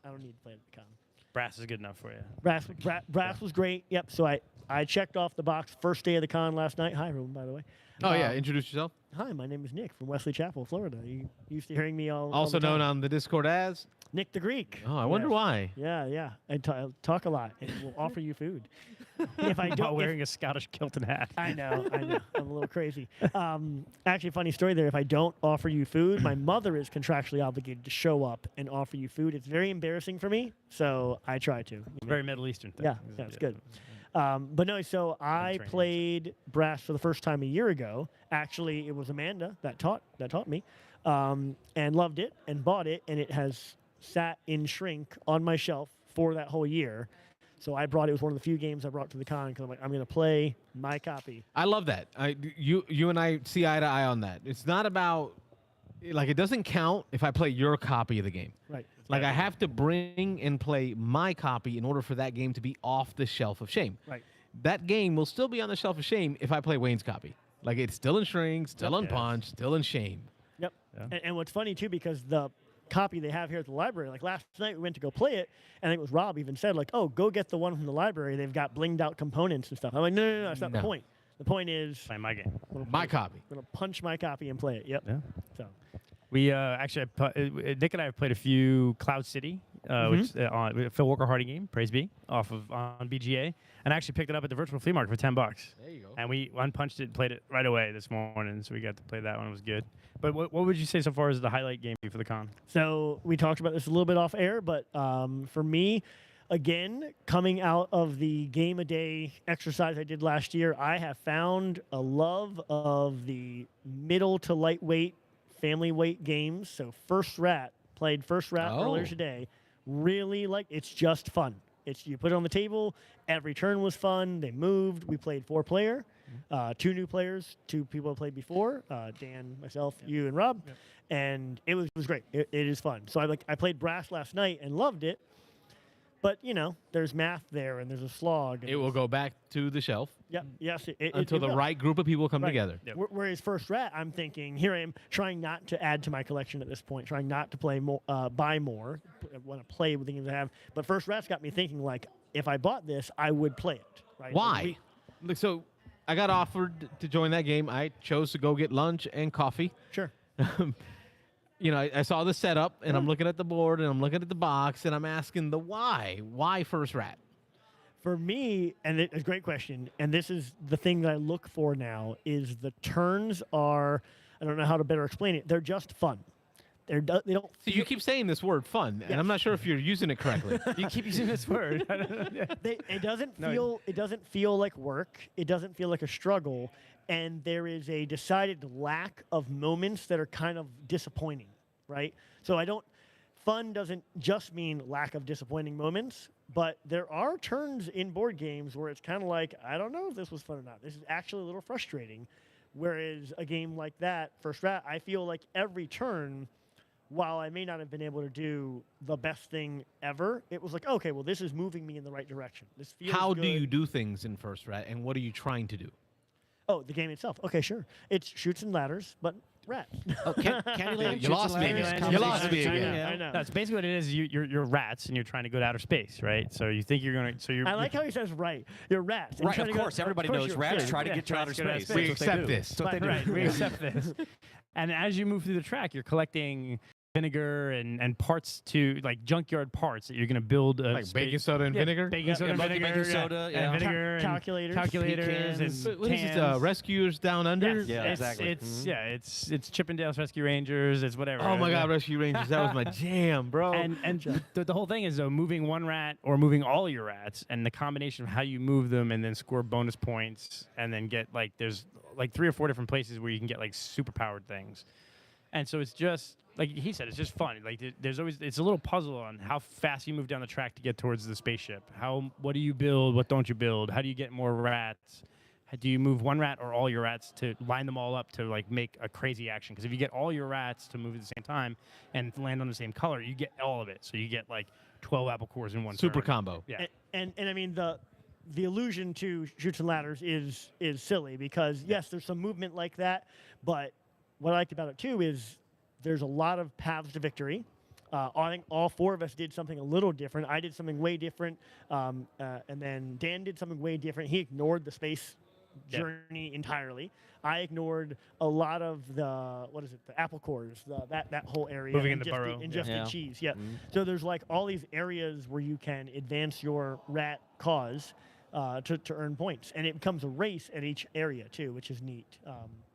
I don't need to play at the con. Brass is good enough for you. Brass was great. Yep. So I checked off the box first day of the con last night. Hi, everyone, by the way. Oh yeah, introduce yourself. Hi, my name is Nick from Wesley Chapel, Florida. You used to hearing me all Also the time. known on the Discord as. Nick the Greek. Oh, I wonder Yes. why. Yeah. I talk a lot and will offer you food. If I While don't, wearing a Scottish kilt and hat. I know. I'm a little crazy. Actually, funny story there. If I don't offer you food, my mother is contractually obligated to show up and offer you food. It's very embarrassing for me, so I try to. Very Middle Eastern thing. Yeah, it's good. But no, so I training. played Brass for the first time a year ago. Actually, it was Amanda that taught me, and loved it and bought it, and it has sat in shrink on my shelf for that whole year. So I brought it. It was one of the few games I brought to the con because I'm like, I'm going to play my copy. I love that. You and I see eye to eye on that. It's not about it doesn't count if I play your copy of the game. Right. Like I have to bring and play my copy in order for that game to be off the shelf of shame. Right. That game will still be on the shelf of shame if I play Wayne's copy. Like it's still in shrink, still unpunched, still in shame. Yep. Yeah. And what's funny too, because the copy they have here at the library, like last night we went to go play it, and I think it was Rob even said like, "Oh, go get the one from the library. They've got blinged out components and stuff." I'm like, "No, that's not the No. point. The point is Play my game. My copy. I'm gonna punch my copy and play it." Yep. Yeah. So We actually, Nick and I have played a few Cloud City, which on Phil Walker Hardy game, praise be, on BGA, and I actually picked it up at the virtual flea market for $10. There you go. And we unpunched it and played it right away this morning, so we got to play that one. It was good. But what would you say so far is the highlight game for the con? So we talked about this a little bit off air, but for me, again, coming out of the game a day exercise I did last year, I have found a love of the middle to lightweight family weight games. So First Rat Played First Rat earlier today. Really it's just fun. You put it on the table. Every turn was fun. They moved. We played 4-player. 2 new players, 2 people who played before. Dan, myself, you, and Rob. And it was great. It is fun. So I played Brass last night and loved it. But there's math there and there's a slog. It will go back to the shelf. Yep. Yes. Until the right group of people come together. Yep. Whereas First Rat, I'm thinking, here I am trying not to add to my collection at this point, trying not to play more, buy more. I want to play with the games I have. But First Rat's got me thinking if I bought this, I would play it. Right? Why? Look, so I got offered to join that game. I chose to go get lunch and coffee. Sure. I saw the setup, and I'm looking at the board, and I'm looking at the box, and I'm asking the why. Why First Rat? For me, and it's a great question, and this is the thing that I look for now, is the turns are, I don't know how to better explain it, they're just fun. They don't. So you keep saying this word "fun," and I'm not sure if you're using it correctly. You keep using this word. It doesn't feel like work. It doesn't feel like a struggle, and there is a decided lack of moments that are kind of disappointing, right? So fun doesn't just mean lack of disappointing moments, but there are turns in board games where it's kind of like, I don't know if this was fun or not. This is actually a little frustrating. Whereas a game like that, First Rat, I feel like every turn, while I may not have been able to do the best thing ever, it was like, okay, well, this is moving me in the right direction. This feels How good. do you do things in First Rat, and what are you trying to do? Oh, the game itself. Okay, sure. It's shoots and ladders, but rat. Oh, Candyland. You lost me again. You lost me again. I know. That's basically what it is. You're rats, and you're trying to go to outer space, right? So you think you're going to. So you're. I like how he says right. You're rats. and Right, you're of trying to course. go, Everybody of course knows you're- rats yeah, try to yeah, get to outer try to go to space. outer We That's what they accept do. this. That's what they do. Right, we accept this. And as you move through the track, you're collecting vinegar and parts to junkyard parts that you're going to build Like baking soda and vinegar? baking soda and baking vinegar, soda, yeah. and vinegar and Calculators. calculators and So what is this, cans. Rescuers Down Under? Yes, Yeah, it's, exactly. It's Chippendales Rescue Rangers. It's whatever. Oh my God, Rescue Rangers! That was my jam, bro. And the whole thing is though moving one rat or moving all your rats, and the combination of how you move them and then score bonus points, and then get there's 3 or 4 different places where you can get super powered things. And so it's just like he said, it's just fun. There's always it's a little puzzle on how fast you move down the track to get towards the spaceship. What do you build? What don't you build? How do you get more rats? Do you move one rat or all your rats to line them all up to make a crazy action? Because if you get all your rats to move at the same time and land on the same color, you get all of it. So you get 12 apple cores in one Super turn. combo. Yeah. And I mean the allusion to shoots and ladders is silly because yes, there's some movement like that, but what I liked about it too is there's a lot of paths to victory. I think all 4 of us did something a little different. I did something way different, and then Dan did something way different. He ignored the space journey entirely. I ignored a lot of the apple cores, that whole area. Moving in and the just burrow. and just Yeah. did cheese. Yeah. So there's all these areas where you can advance your rat cause to earn points, and it becomes a race at each area too, which is neat.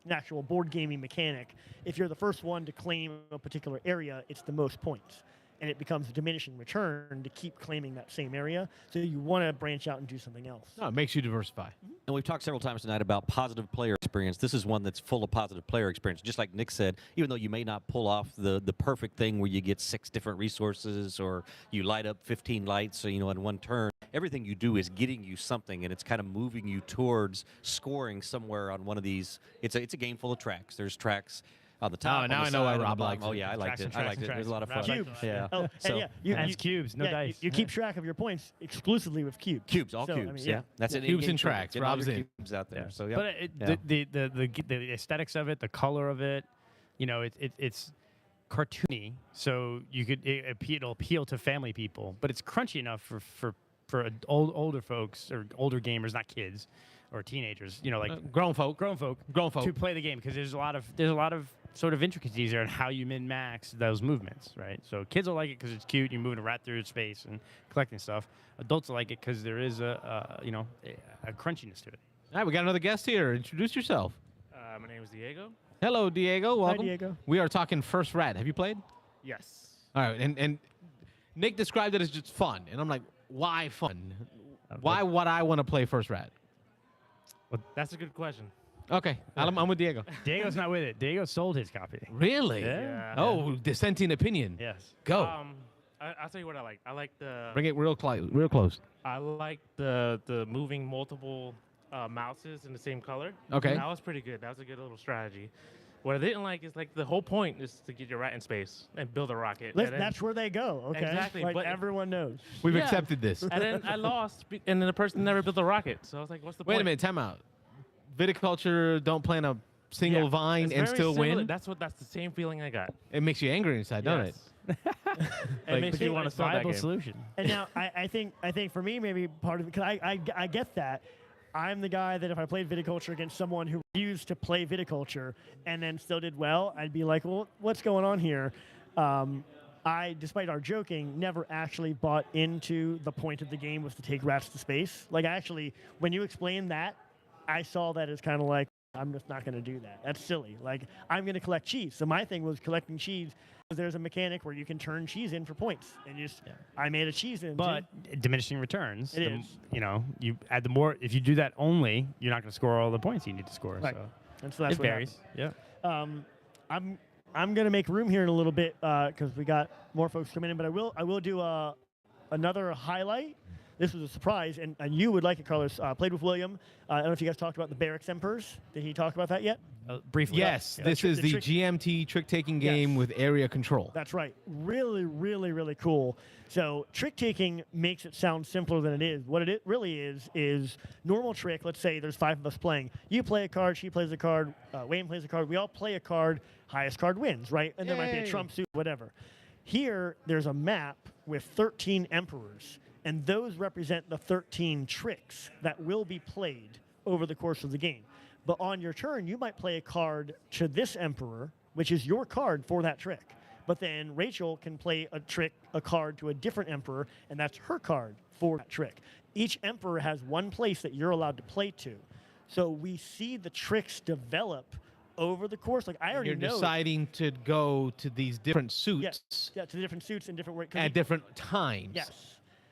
An actual board gaming mechanic. If you're the first one to claim a particular area, it's the most points. And it becomes a diminishing return to keep claiming that same area. So you want to branch out and do something else. No, it makes you diversify. And we've talked several times tonight about positive player experience. This is one that's full of positive player experience. Just like Nick said, even though you may not pull off the perfect thing where you get 6 different resources or you light up 15 lights, in one turn, everything you do is getting you something, and it's kind of moving you towards scoring somewhere on one of these. It's a game full of tracks. There's tracks on the top. now on the I know why side, on the Rob bottom. likes Oh it. yeah, I liked Tracks it. and I liked it. tracks It was a lot of and fun. Cubes. Yeah. Oh, So and And cubes, no dice. You keep track of your points exclusively with cubes. cubes, all So, I cubes. mean, yeah, that's it. Cubes in-game and trivia. tracks. Getting all Rob's your in. cubes out there. Yeah. So yeah. But the aesthetics of it, the color of it, it's cartoony, so it'll appeal to family people, but it's crunchy enough for older folks or older gamers, not kids or teenagers. Grown folk. to play the game, because there's a lot of sort of intricacies there on how you min-max those movements, right? So kids will like it because it's cute. You're moving a rat through space and collecting stuff. Adults will like it because there is a crunchiness to it. All right, we got another guest here. Introduce yourself. My name is Diego. Hello, Diego. Welcome. Diego. We are talking First Rat. Have you played? Yes. All right, and Nick described it as just fun, and I'm like, why fun? Why would I want to play First Rat? Well, that's a good question. Okay, I'm with Diego. Diego's not with it. Diego sold his copy. Really? Yeah. Oh, dissenting opinion. Yes. Go. I'll tell you what I like. I like the. Bring it real close. I like the moving multiple mouses in the same color. Okay. That was pretty good. That was a good little strategy. What I didn't like is like the whole point is to get your rat in space and build a rocket. And then- That's where they go. Okay. Exactly, Like but- everyone knows. We've Yeah. accepted this. And then I lost, and then the person never built a rocket. So I was like, what's the Wait point? a minute, time out. Viticulture don't plant a single Yeah, vine it's and very still similar. win. That's the same feeling I got. It makes you angry inside, don't it? Yes. It makes you want to start that Viable game. solution. And now I think for me maybe part of it, because I get that. I'm the guy that if I played viticulture against someone who refused to play viticulture and then still did well, I'd be like, well, what's going on here? I, despite our joking, never actually bought into the point of the game was to take rats to space. Like, actually, when you explained that, I saw that as kind of like, I'm just not going to do that. That's silly. Like, I'm going to collect cheese. So my thing was collecting cheese. There's a mechanic where you can turn cheese in for points, and I made a cheese in. But diminishing returns. It is. You know, you add the more. If you do that only, you're not going to score all the points you need to score. Right. So And so that's it what varies. Yeah. I'm going to make room here in a little bit because we got more folks coming in, but I will do another highlight. This was a surprise, and you would like it, Carlos. Played with William. I don't know if you guys talked about the Barracks Emperors. Did he talk about that yet? Briefly. Yes, this is the GMT trick-taking game with area control. That's right. Really, really, really cool. So trick-taking makes it sound simpler than it is. What it really is normal trick. Let's say there's 5 of us playing. You play a card, she plays a card, Wayne plays a card. We all play a card. Highest card wins, right? And there might be a trump suit, whatever. Here, there's a map with 13 emperors, and those represent the 13 tricks that will be played over the course of the game. But on your turn, you might play a card to this emperor, which is your card for that trick. But then Rachel can play a card to a different emperor, and that's her card for that trick. Each emperor has one place that you're allowed to play to. So we see the tricks develop over the course. Like, I already You're know. deciding to go to these different suits Yeah, to the different suits and different ways. at different times.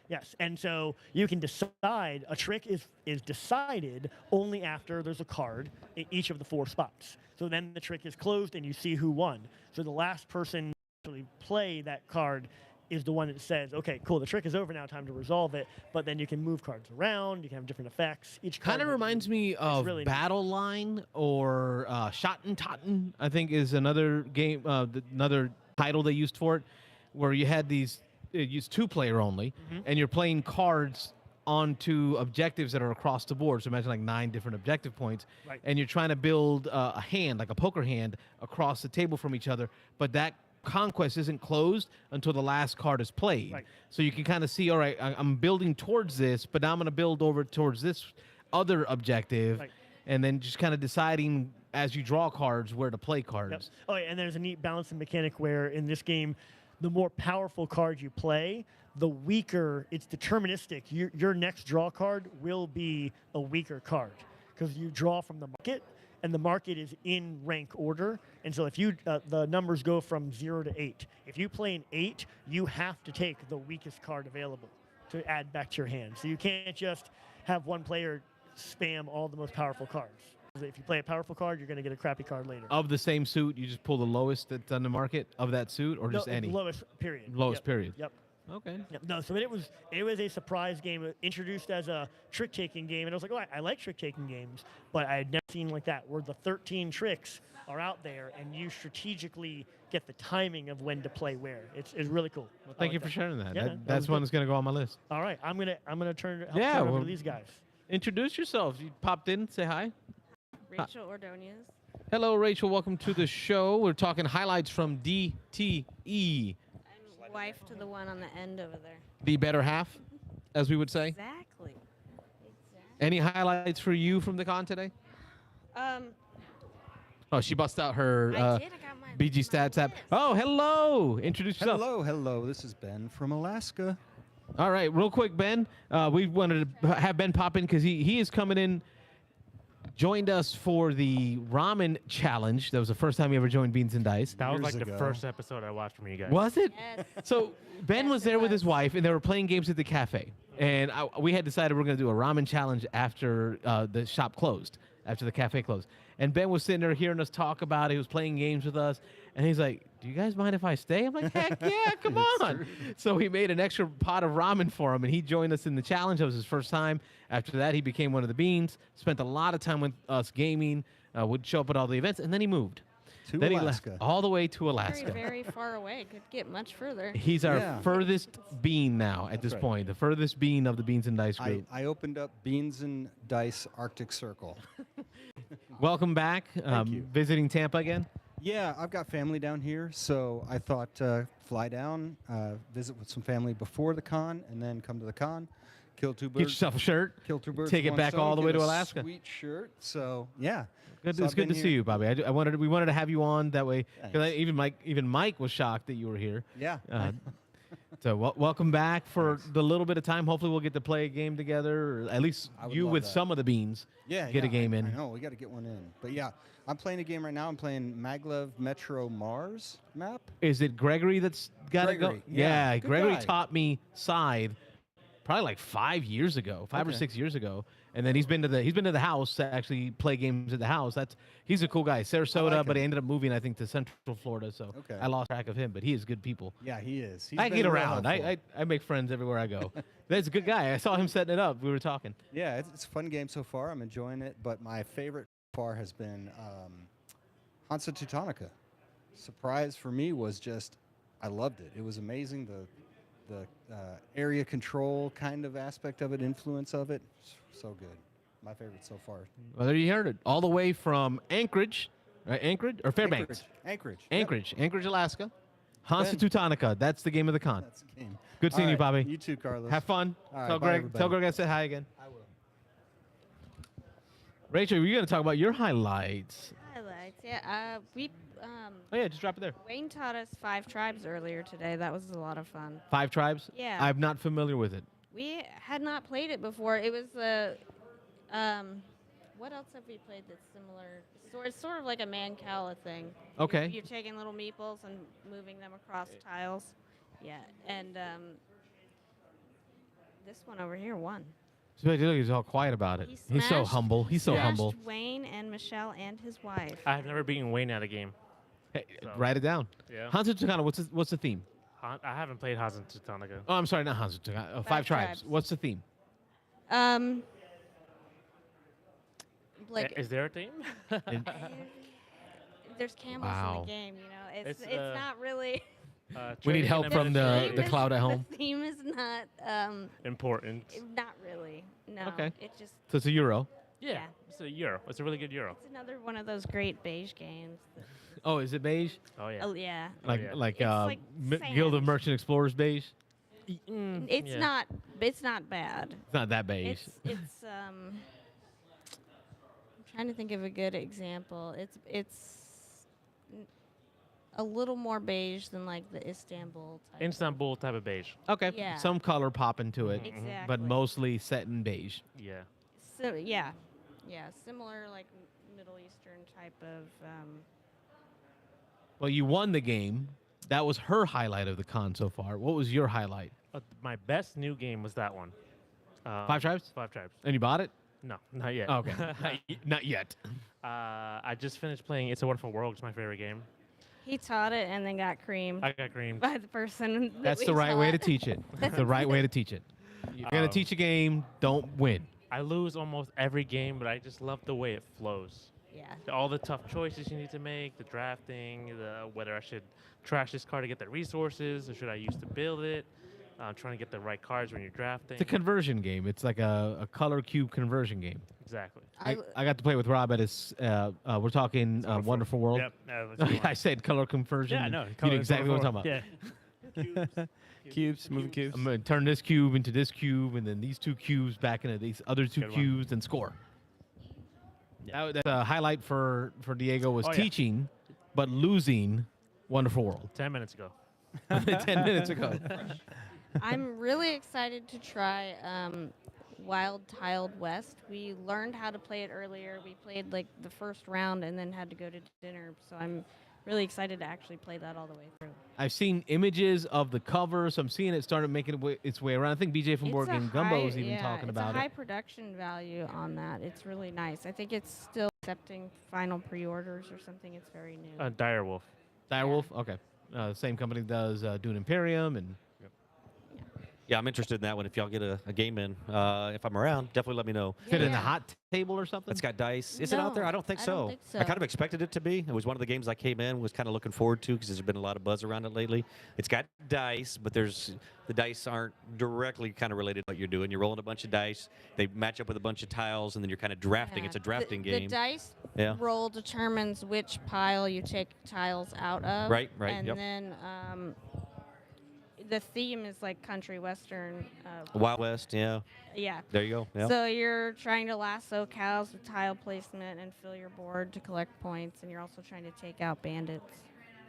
Yes, and so you can decide, a trick is decided only after there's a card in each of the 4 spots. So then the trick is closed and you see who won. So the last person to actually play that card is the one that says, okay, cool, the trick is over now, time to resolve it. But then you can move cards around, you can have different effects. Each card Kind of reminds me of really neat. Battle Line or Schotten Totten, I think is another game, another title they used for it, where you had these, it used 2-player only, and you're playing cards onto objectives that are across the board. So imagine like 9 different objective points, and you're trying to build a hand, like a poker hand, across the table from each other, but that conquest isn't closed until the last card is played. So you can kind of see, all right, I'm building towards this, but now I'm going to build over towards this other objective, and then just kind of deciding as you draw cards where to play cards. Oh, yeah, and there's a neat balancing mechanic where in this game, the more powerful card you play, the weaker, it's deterministic. Your next draw card will be a weaker card because you draw from the market, and the market is in rank order. And so if you, the numbers go from 0 to 8. If you play an 8, you have to take the weakest card available to add back to your hand. So you can't just have one player spam all the most powerful cards. If you play a powerful card, you're going to get a crappy card later. Of the same suit, you just pull the lowest that's on the market of that suit, or just any? Lowest, period. Lowest, period. Yep. Okay. Yep. No, so it was a surprise game, introduced as a trick-taking game, and I was like, oh, I like trick-taking games, but I had never seen like that, where the 13 tricks are out there, and you strategically get the timing of when to play where. It's really cool. Well, thank you for sharing that. Yeah, That's one that's going to go on my list. All right, I'm gonna turn Yeah, over to these guys. Introduce yourselves. You popped in, say hi. Rachel Ordonez. Hello, Rachel. Welcome to the show. We're talking highlights from DTE. I'm wife to the one on the end over there. The better half, as we would say. Exactly. Any highlights for you from the con today? Oh, she bust out her BG Stats app. Oh, hello. Introduce yourself. Hello. This is Ben from Alaska. All right, real quick, Ben. We wanted to have Ben pop in because he is coming in, joined us for the ramen challenge. That was the first time he ever joined Beans and Dice. That was like the first episode I watched from you guys. Was it? Yes. So Ben was there with his wife, and they were playing games at the cafe. And we had decided we're going to do a ramen challenge after the shop closed. after the cafe closed. And Ben was sitting there hearing us talk about it. He was playing games with us. And he's like, do you guys mind if I stay? I'm like, heck yeah, come on. So he made an extra pot of ramen for him, and he joined us in the challenge. That was his first time. After that, he became one of the beans, spent a lot of time with us gaming, would show up at all the events, and then he moved. To then Alaska. he left all the way to Alaska. Very, very far away. Could get much further. He's our furthest bean now at this right. point, the furthest bean of the Beans and Dice group. I opened up Beans and Dice Arctic Circle. Welcome back. you. Visiting Tampa again? Yeah, I've got family down here, so I thought fly down, visit with some family before the con, and then come to the con, kill two birds. Get yourself a shirt. Kill two birds. Take with it one back stone, all the way get to a Alaska. Sweet shirt. So yeah, Good, So it's I've good to been see here. you, Bobby. We wanted to have you on that way. 'Cause even Mike was shocked that you were here. Yeah. So welcome back for the little bit of time. Hopefully we'll get to play a game together, or at least I would you love with that. some of the beans. Yeah, Get a game I in. know we got to get one in. But yeah, I'm playing a game right now. I'm playing Maglev Metro Mars map. Is it Gregory that's got to go? Gregory, yeah. Good Gregory guy. taught me Scythe probably like 5 years ago, 5 or Okay. 6 years ago. And then he's been to the house to actually play games at the house. He's a cool guy. Sarasota, like but he him. ended up moving, I think, to Central Florida. So Okay. I lost track of him, but he is good people. Yeah, he is. He's I been get real around. helpful. I make friends everywhere I go. That's a good guy. I saw him setting it up. We were talking. Yeah, it's a fun game so far. I'm enjoying it. But my favorite so far has been Hansa Teutonica. Surprise for me was just, I loved it. It was amazing. The area control kind of aspect of it, influence of it, so good. My favorite so far. Well, there you heard it. All the way from Anchorage, right? Anchorage or Fairbanks? Anchorage. Anchorage, Alaska. Hansa Teutonica. That's the game of the con. That's the game. Good seeing All you, right, Bobby. You too, Carlos. Have fun. All right, tell bye, Greg. everybody. Tell Greg I said hi again. I will. Rachel, you're going to talk about your highlights. Highlights. Yeah. Oh yeah, just drop it there. Wayne taught us 5 tribes earlier today. That was a lot of fun. 5 tribes. Yeah. I'm not familiar with it. We had not played it before. It was what else have we played that's similar? So it's sort of like a Mancala thing. Okay. You're taking little meeples and moving them across tiles. Yeah, and this one over here won. So look, he's all quiet about it. He's so humble. He's so humble. Smashed Wayne and Michelle and his wife. I've never beaten Wayne at a game. Hey, So, write it down. Yeah. Hansa Teutonica. What's the theme? I haven't played Hansa Teutonica. Oh, I'm sorry, not Hansa Teutonica. 5 5 tribes. tribes. What's the theme? Like Is there a theme? there's camels in Wow. the game, you know. It's It's, not really. We need trading help and from the administration. cloud at home. The theme is not Important. not really. No. Okay. It just So it's a Euro. Yeah, yeah. it's a Euro. It's a really good Euro. It's another one of those great beige games. That, Oh, is it beige? Oh yeah. oh yeah. Like yeah. like, It's like Guild of sand. Merchant Explorers beige? It's yeah. not. It's not bad. It's not that beige. It's I'm trying to think of a good example. It's a little more beige than like the Istanbul type. Istanbul type of beige. Okay. Yeah. Some color pop into it, Exactly. but mostly set in beige. Yeah. So yeah, similar like Middle Eastern type of. Well, you won the game. That was her highlight of the con so far. What was your highlight? My best new game was that one. 5 tribes? 5 tribes. And you bought it? No, not yet. Oh, okay. Not yet. I just finished playing It's a Wonderful World. It's my favorite game. He taught it and then got creamed. I got creamed. By the person. that That's we the right way to taught. teach it. That's the right way to teach it. If you're going to teach a game, don't win. I lose almost every game, but I just love the way it flows. Yeah. All the tough choices you need to make, the drafting, whether I should trash this card to get the resources, or should I use to build it, trying to get the right cards when you're drafting. It's a conversion game. It's like a color cube conversion game. Exactly. I got to play with Rob at his, we're talking Wonderful World. Yep. That's the one. I said color conversion. Yeah, no. You know exactly what I'm talking about. Yeah. Cubes, moving cubes. I'm going to turn this cube into this cube, and then these 2 cubes back into these other 2 Good one. cubes, and score. That's a highlight for Diego was Oh, yeah. teaching, but losing Wonderful World. 10 minutes ago. 10 minutes ago. I'm really excited to try Wild Tiled West. We learned how to play it earlier. We played like the first round and then had to go to dinner. So I'm really excited to actually play that all the way through. I've seen images of the cover, so I'm seeing it started making its way around. I think BJ from Board Game Gumbo was even talking about It's a high it. production value on that. It's really nice. I think it's still accepting final pre-orders or something. It's very new. Direwolf. Direwolf? Okay. Same company does Dune Imperium and. Yeah, I'm interested in that one. If y'all get a game in, if I'm around, definitely let me know. Fit in the hot table or something? It's got dice. Is it out there? I don't think so. I kind of expected it to be. It was one of the games I came in, was kind of looking forward to because there's been a lot of buzz around it lately. It's got dice, but the dice aren't directly kind of related to what you're doing. You're rolling a bunch of dice. They match up with a bunch of tiles, and then you're kind of drafting. Yeah. It's a drafting The game. dice Yeah. roll determines which pile you take tiles out of. Right, And yep. then the theme is like country western. Wild West, yeah. Yeah. There you go. Yeah. So you're trying to lasso cows with tile placement and fill your board to collect points, and you're also trying to take out bandits.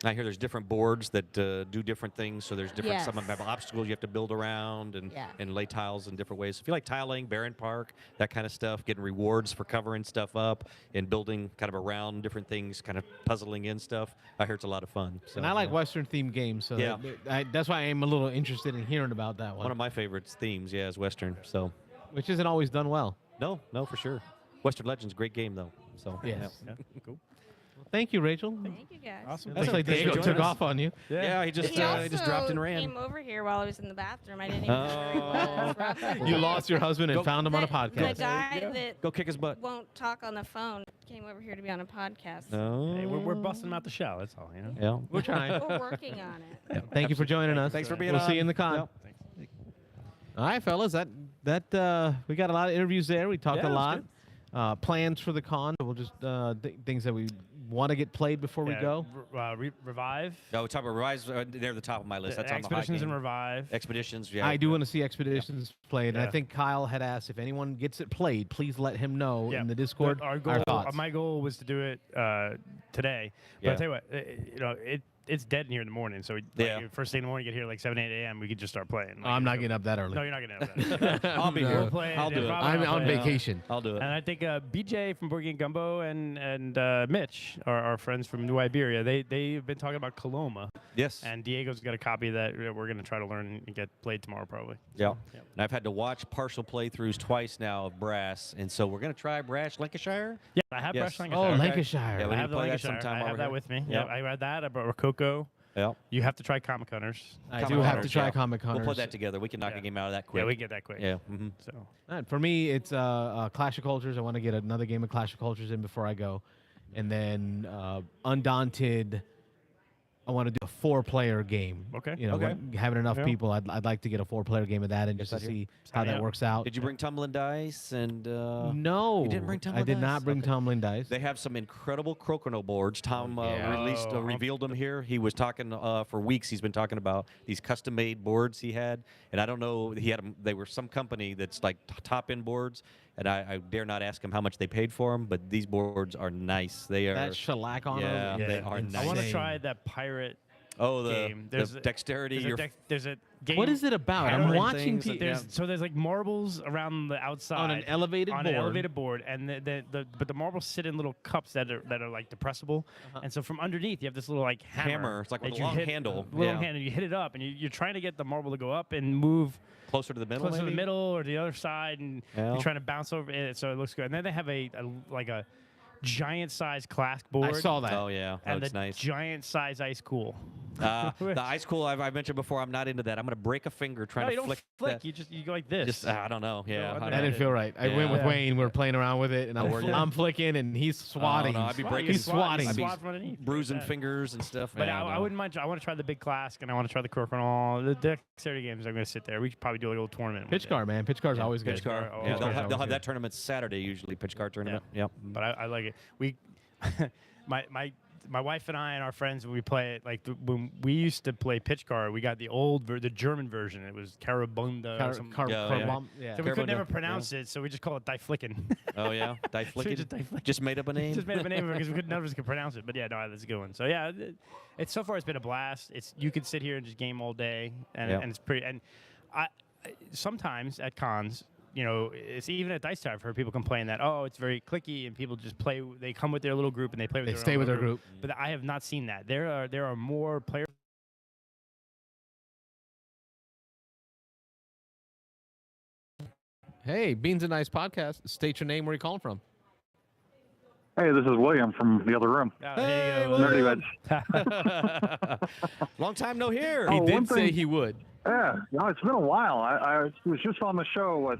I hear there's different boards that do different things. So there's different. Some of them have Yes. obstacles you have to build around and Yeah. and lay tiles in different ways. If you like tiling, Barron Park, that kind of stuff, getting rewards for covering stuff up and building kind of around different things, kind of puzzling in stuff. I hear it's a lot of fun. So, And I like yeah. Western themed games, so Yeah. that's why I am a little interested in hearing about that one. One of my favorite themes, yeah, is Western. So, which isn't always done well. No, for sure. Western Legends, great game though. So Yes. yeah. Cool. Thank you, Rachel. Thank you, guys. Awesome. Looks like Dave took off on you. Yeah, he just dropped and ran. Came over here while I was in the bathroom. I didn't even know where he was. Rob said You he- lost your husband and found him on a The podcast. guy that Go kick his butt. won't talk on the phone came over here to be on a podcast. No. Hey, we're busting them out the shell. That's all, you know. Yeah. We're trying. We're working on it. Thank you for joining us. Thanks for being We'll on. see you in the con. Yep. All right, fellas. That we got a lot of interviews there. We talked Yeah, a it lot. was Plans for the con. We'll just things that we want to get played before we go. Revive. No, we're talking about Rise. They're the top of my list. That's on the high Expeditions game. and Revive. Expeditions. Yeah. I do want to see Expeditions played, and I Yeah. think Kyle had asked if anyone gets it played, please let him know Yeah. in the Discord. Our goal, thoughts. my goal was to do it today. But Yeah. I'll tell you what, it's dead in here in the morning. So Yeah. first thing in the morning, get here like 7, 8 a.m. We could just start playing. Oh, I'm not getting up that early. No, you're not getting up that. I'll be No. here. We're playing. I'll do it. Rob and I'm I are on playing. vacation. I'll do it. And I think BJ from Board Game Gumbo and Mitch, our friends from New Iberia, they've been talking about Coloma. Yes. And Diego's got a copy that we're going to try to learn and get played tomorrow probably. Yeah. Yep. And I've had to watch partial playthroughs twice now of Brass, and so we're going to try Brass Lancashire. Yeah, I have Yes. Brass Lancashire. Oh, Okay. Lancashire. Yeah, we I need have to the play that Lancashire. sometime I while have we're that here. with me. Yep. Yeah, I read that. I brought Rococo. Yeah. You have to try Comic Hunters. I Comic do have to Hunters, try yeah. Comic Hunters. We'll put that together. We can knock Yeah. a game out of that quick. Yeah, we get that quick. Yeah. Mm-hmm. So All right, for me, it's Clash of Cultures. I want to get another game of Clash of Cultures in before I go. And then Undaunted, I want to do a 4-player game. Okay. You know, Okay. having enough Yeah. people, I'd like to get a 4-player game of that and just to I'd hear. see how Sign me that up. works out. Did you bring tumbling dice and? No, You didn't bring I tumbling did dice? not bring Okay. tumbling dice. They have some incredible Crocono boards. Tom Yeah. revealed them here. He was talking for weeks. He's been talking about these custom-made boards he had, and I don't know. He had them. They were some company that's like top-end boards, and I dare not ask him how much they paid for them. But these boards are nice. They are. That shellac on Yeah, them. they are nice. I want to Insane. try that pirate Oh, the game. the dexterity. There's a game. What is it about? I'm Pirate watching things people. that- So there's like marbles around the outside On an elevated on board. an elevated board, and but the marbles sit in little cups that are like depressible, and so from underneath you have this little like hammer. It's like with that a you long hit- handle. Little Yeah. handle. You hit it up, and you're trying to get the marble to go up and move Closer to the middle. close to the maybe? middle or the other side, and Yeah. you're trying to bounce over it, so it looks good. And then they have a giant size clask board. I saw that. Oh yeah, that And looks the nice. giant size ice cool. The ice cool I've mentioned before. I'm not into that. I'm gonna break a finger trying No, to you don't flick. flick. that. You go like this. Just I don't know. Yeah, under I That don't didn't know. feel right. I went with Yeah. Wayne. We're playing around with it, and I'm flicking, and he's swatting. no, I'd be Swat, breaking. you He's swatting. I'd be swat from underneath. bruising Yeah. fingers and stuff. But Yeah, I no. wouldn't mind. I want to try the big clask, and I want to try the Crokinole. The dexterity games, I'm going to sit there. We could probably do a little tournament. Pitch car, man. Pitch car's always good. Pitch car. Oh, Yeah, pitch they'll car's have always good. that tournament Saturday usually. Pitch car tournament. Yep. But I like it. We, my wife and I and our friends, when we play it, like when we used to play pitch car, we got the the German version. It was Carabunda. or something. Yeah. So we could never Carabunda, pronounce it, so we just call it Die Flicken. Oh yeah, Die So we Flicken. just Die Flicken. Just made up a name. Just made up a name because we none of us could pronounce it. But yeah, no, that's a good one. So yeah, it's so far it's been a blast. You could sit here and just game all day, and Yeah. and it's pretty. And I sometimes at cons it's even at Dice Tower. I've heard people complain that it's very clicky and people just play. They come with their little group and they play with. They their stay own with their little group. But I have not seen that. There are more players. Hey, Beans and Ice podcast. State your name. Where you calling from? Hey, this is William from the other room. There you Nerdy go. Long time no hear. He Oh, did one say thing- he would. Yeah, no, it's been a while. I was just on the show,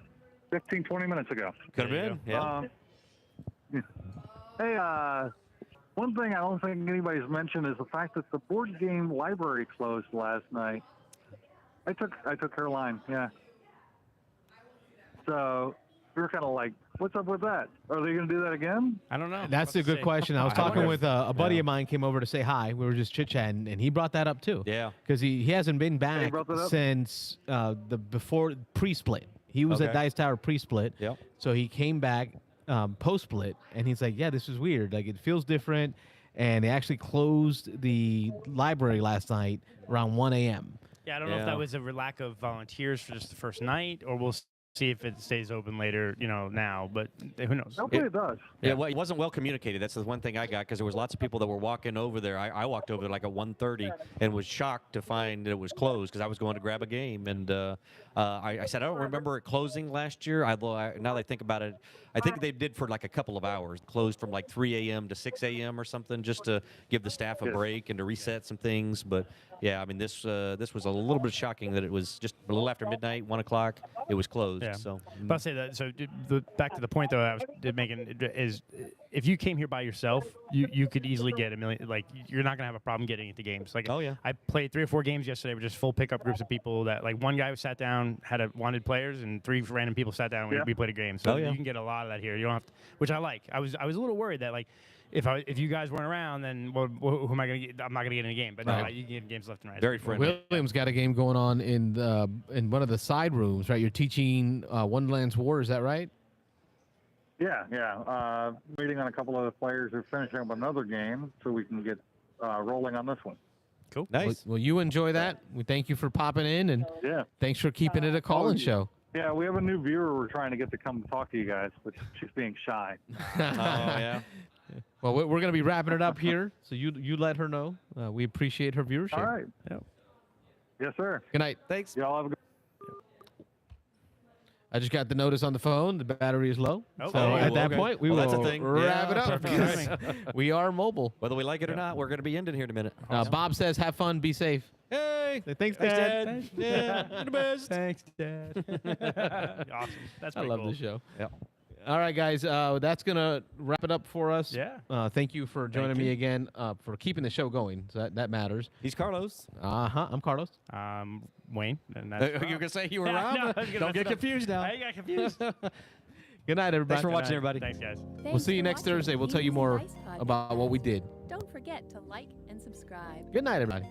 15, 20 minutes ago. Could have been. Yeah. Hey, one thing I don't think anybody's mentioned is the fact that the board game library closed last night. I took Caroline, yeah. So we were kind of like, what's up with that? Are they going to do that again? I don't know. That's a good question. I was talking with a buddy of mine came over to say hi. We were just chit-chatting, and he brought that up too. Yeah. Because he hasn't been back brought that up? since before pre-split. He was at Okay. Dice Tower pre-split. Yep. So he came back post-split, and he's like, yeah, this is weird. Like, it feels different. And they actually closed the library last night around 1 a.m. Yeah, I don't know if that was a lack of volunteers for just the first night, or we'll see if it stays open later, now. But who knows? Hopefully it does. Yeah, well, it wasn't well communicated. That's the one thing I got because there was lots of people that were walking over there. I walked over there like at 1:30 and was shocked to find that it was closed because I was going to grab a game. And I said, I don't remember it closing last year. Now that I think about it, I think they did for like a couple of hours. Closed from like 3 a.m. to 6 a.m. or something just to give the staff a break and to reset some things. But, yeah, I mean, this was a little bit shocking that it was just a little after midnight, 1 o'clock, it was closed. Yeah. So, But I'll say that. So back to the point though, I was making is if you came here by yourself, you could easily get a million. Like you're not gonna have a problem getting into games. Like I played 3 or 4 games yesterday with just full pickup groups of people. That like one guy sat down, wanted players, and 3 random people sat down. And we played a game. So you can get a lot of that here. You don't have to, which I like. I was a little worried that like. If you guys weren't around, then who am I going to get? I'm not going to get in a game. But no, you can get games left and right. Very friendly. William's got a game going on in one of the side rooms, right? You're teaching Wonderland's War, is that right? Yeah. Waiting on a couple of the players who are finishing up another game so we can get rolling on this one. Cool. Nice. Well, you enjoy that. We thank you for popping in, and thanks for keeping it a call-in show. Yeah, we have a new viewer we're trying to get to come talk to you guys, but she's being shy. yeah. Well, we're going to be wrapping it up here, so you let her know. We appreciate her viewership. All right. Yep. Yes, sir. Good night. Thanks. Y'all have a good. I just got the notice on the phone. The battery is low. Oh, so at that point, we will that's a thing. wrap it up. Perfect. because we are mobile. Whether we like it or not, we're going to be ending here in a minute. Bob says, have fun, be safe. Hey. Thanks, Dad. Yeah, you're the best. Thanks, Dad. Awesome. That's I pretty love cool. the show. Yep. All right, guys. That's going to wrap it up for us. Yeah. Thank you for joining me again, for keeping the show going. So that matters. He's Carlos. I'm Carlos. Wayne. And You that's were going to say you were No, Rob? I was gonna Don't get mess it up. confused now. I got confused. Good night, everybody. Thanks for watching, everybody. Thanks, guys. We'll see you next Thursday. We'll tell you more about what we did. Don't forget to like and subscribe. Good night, everybody.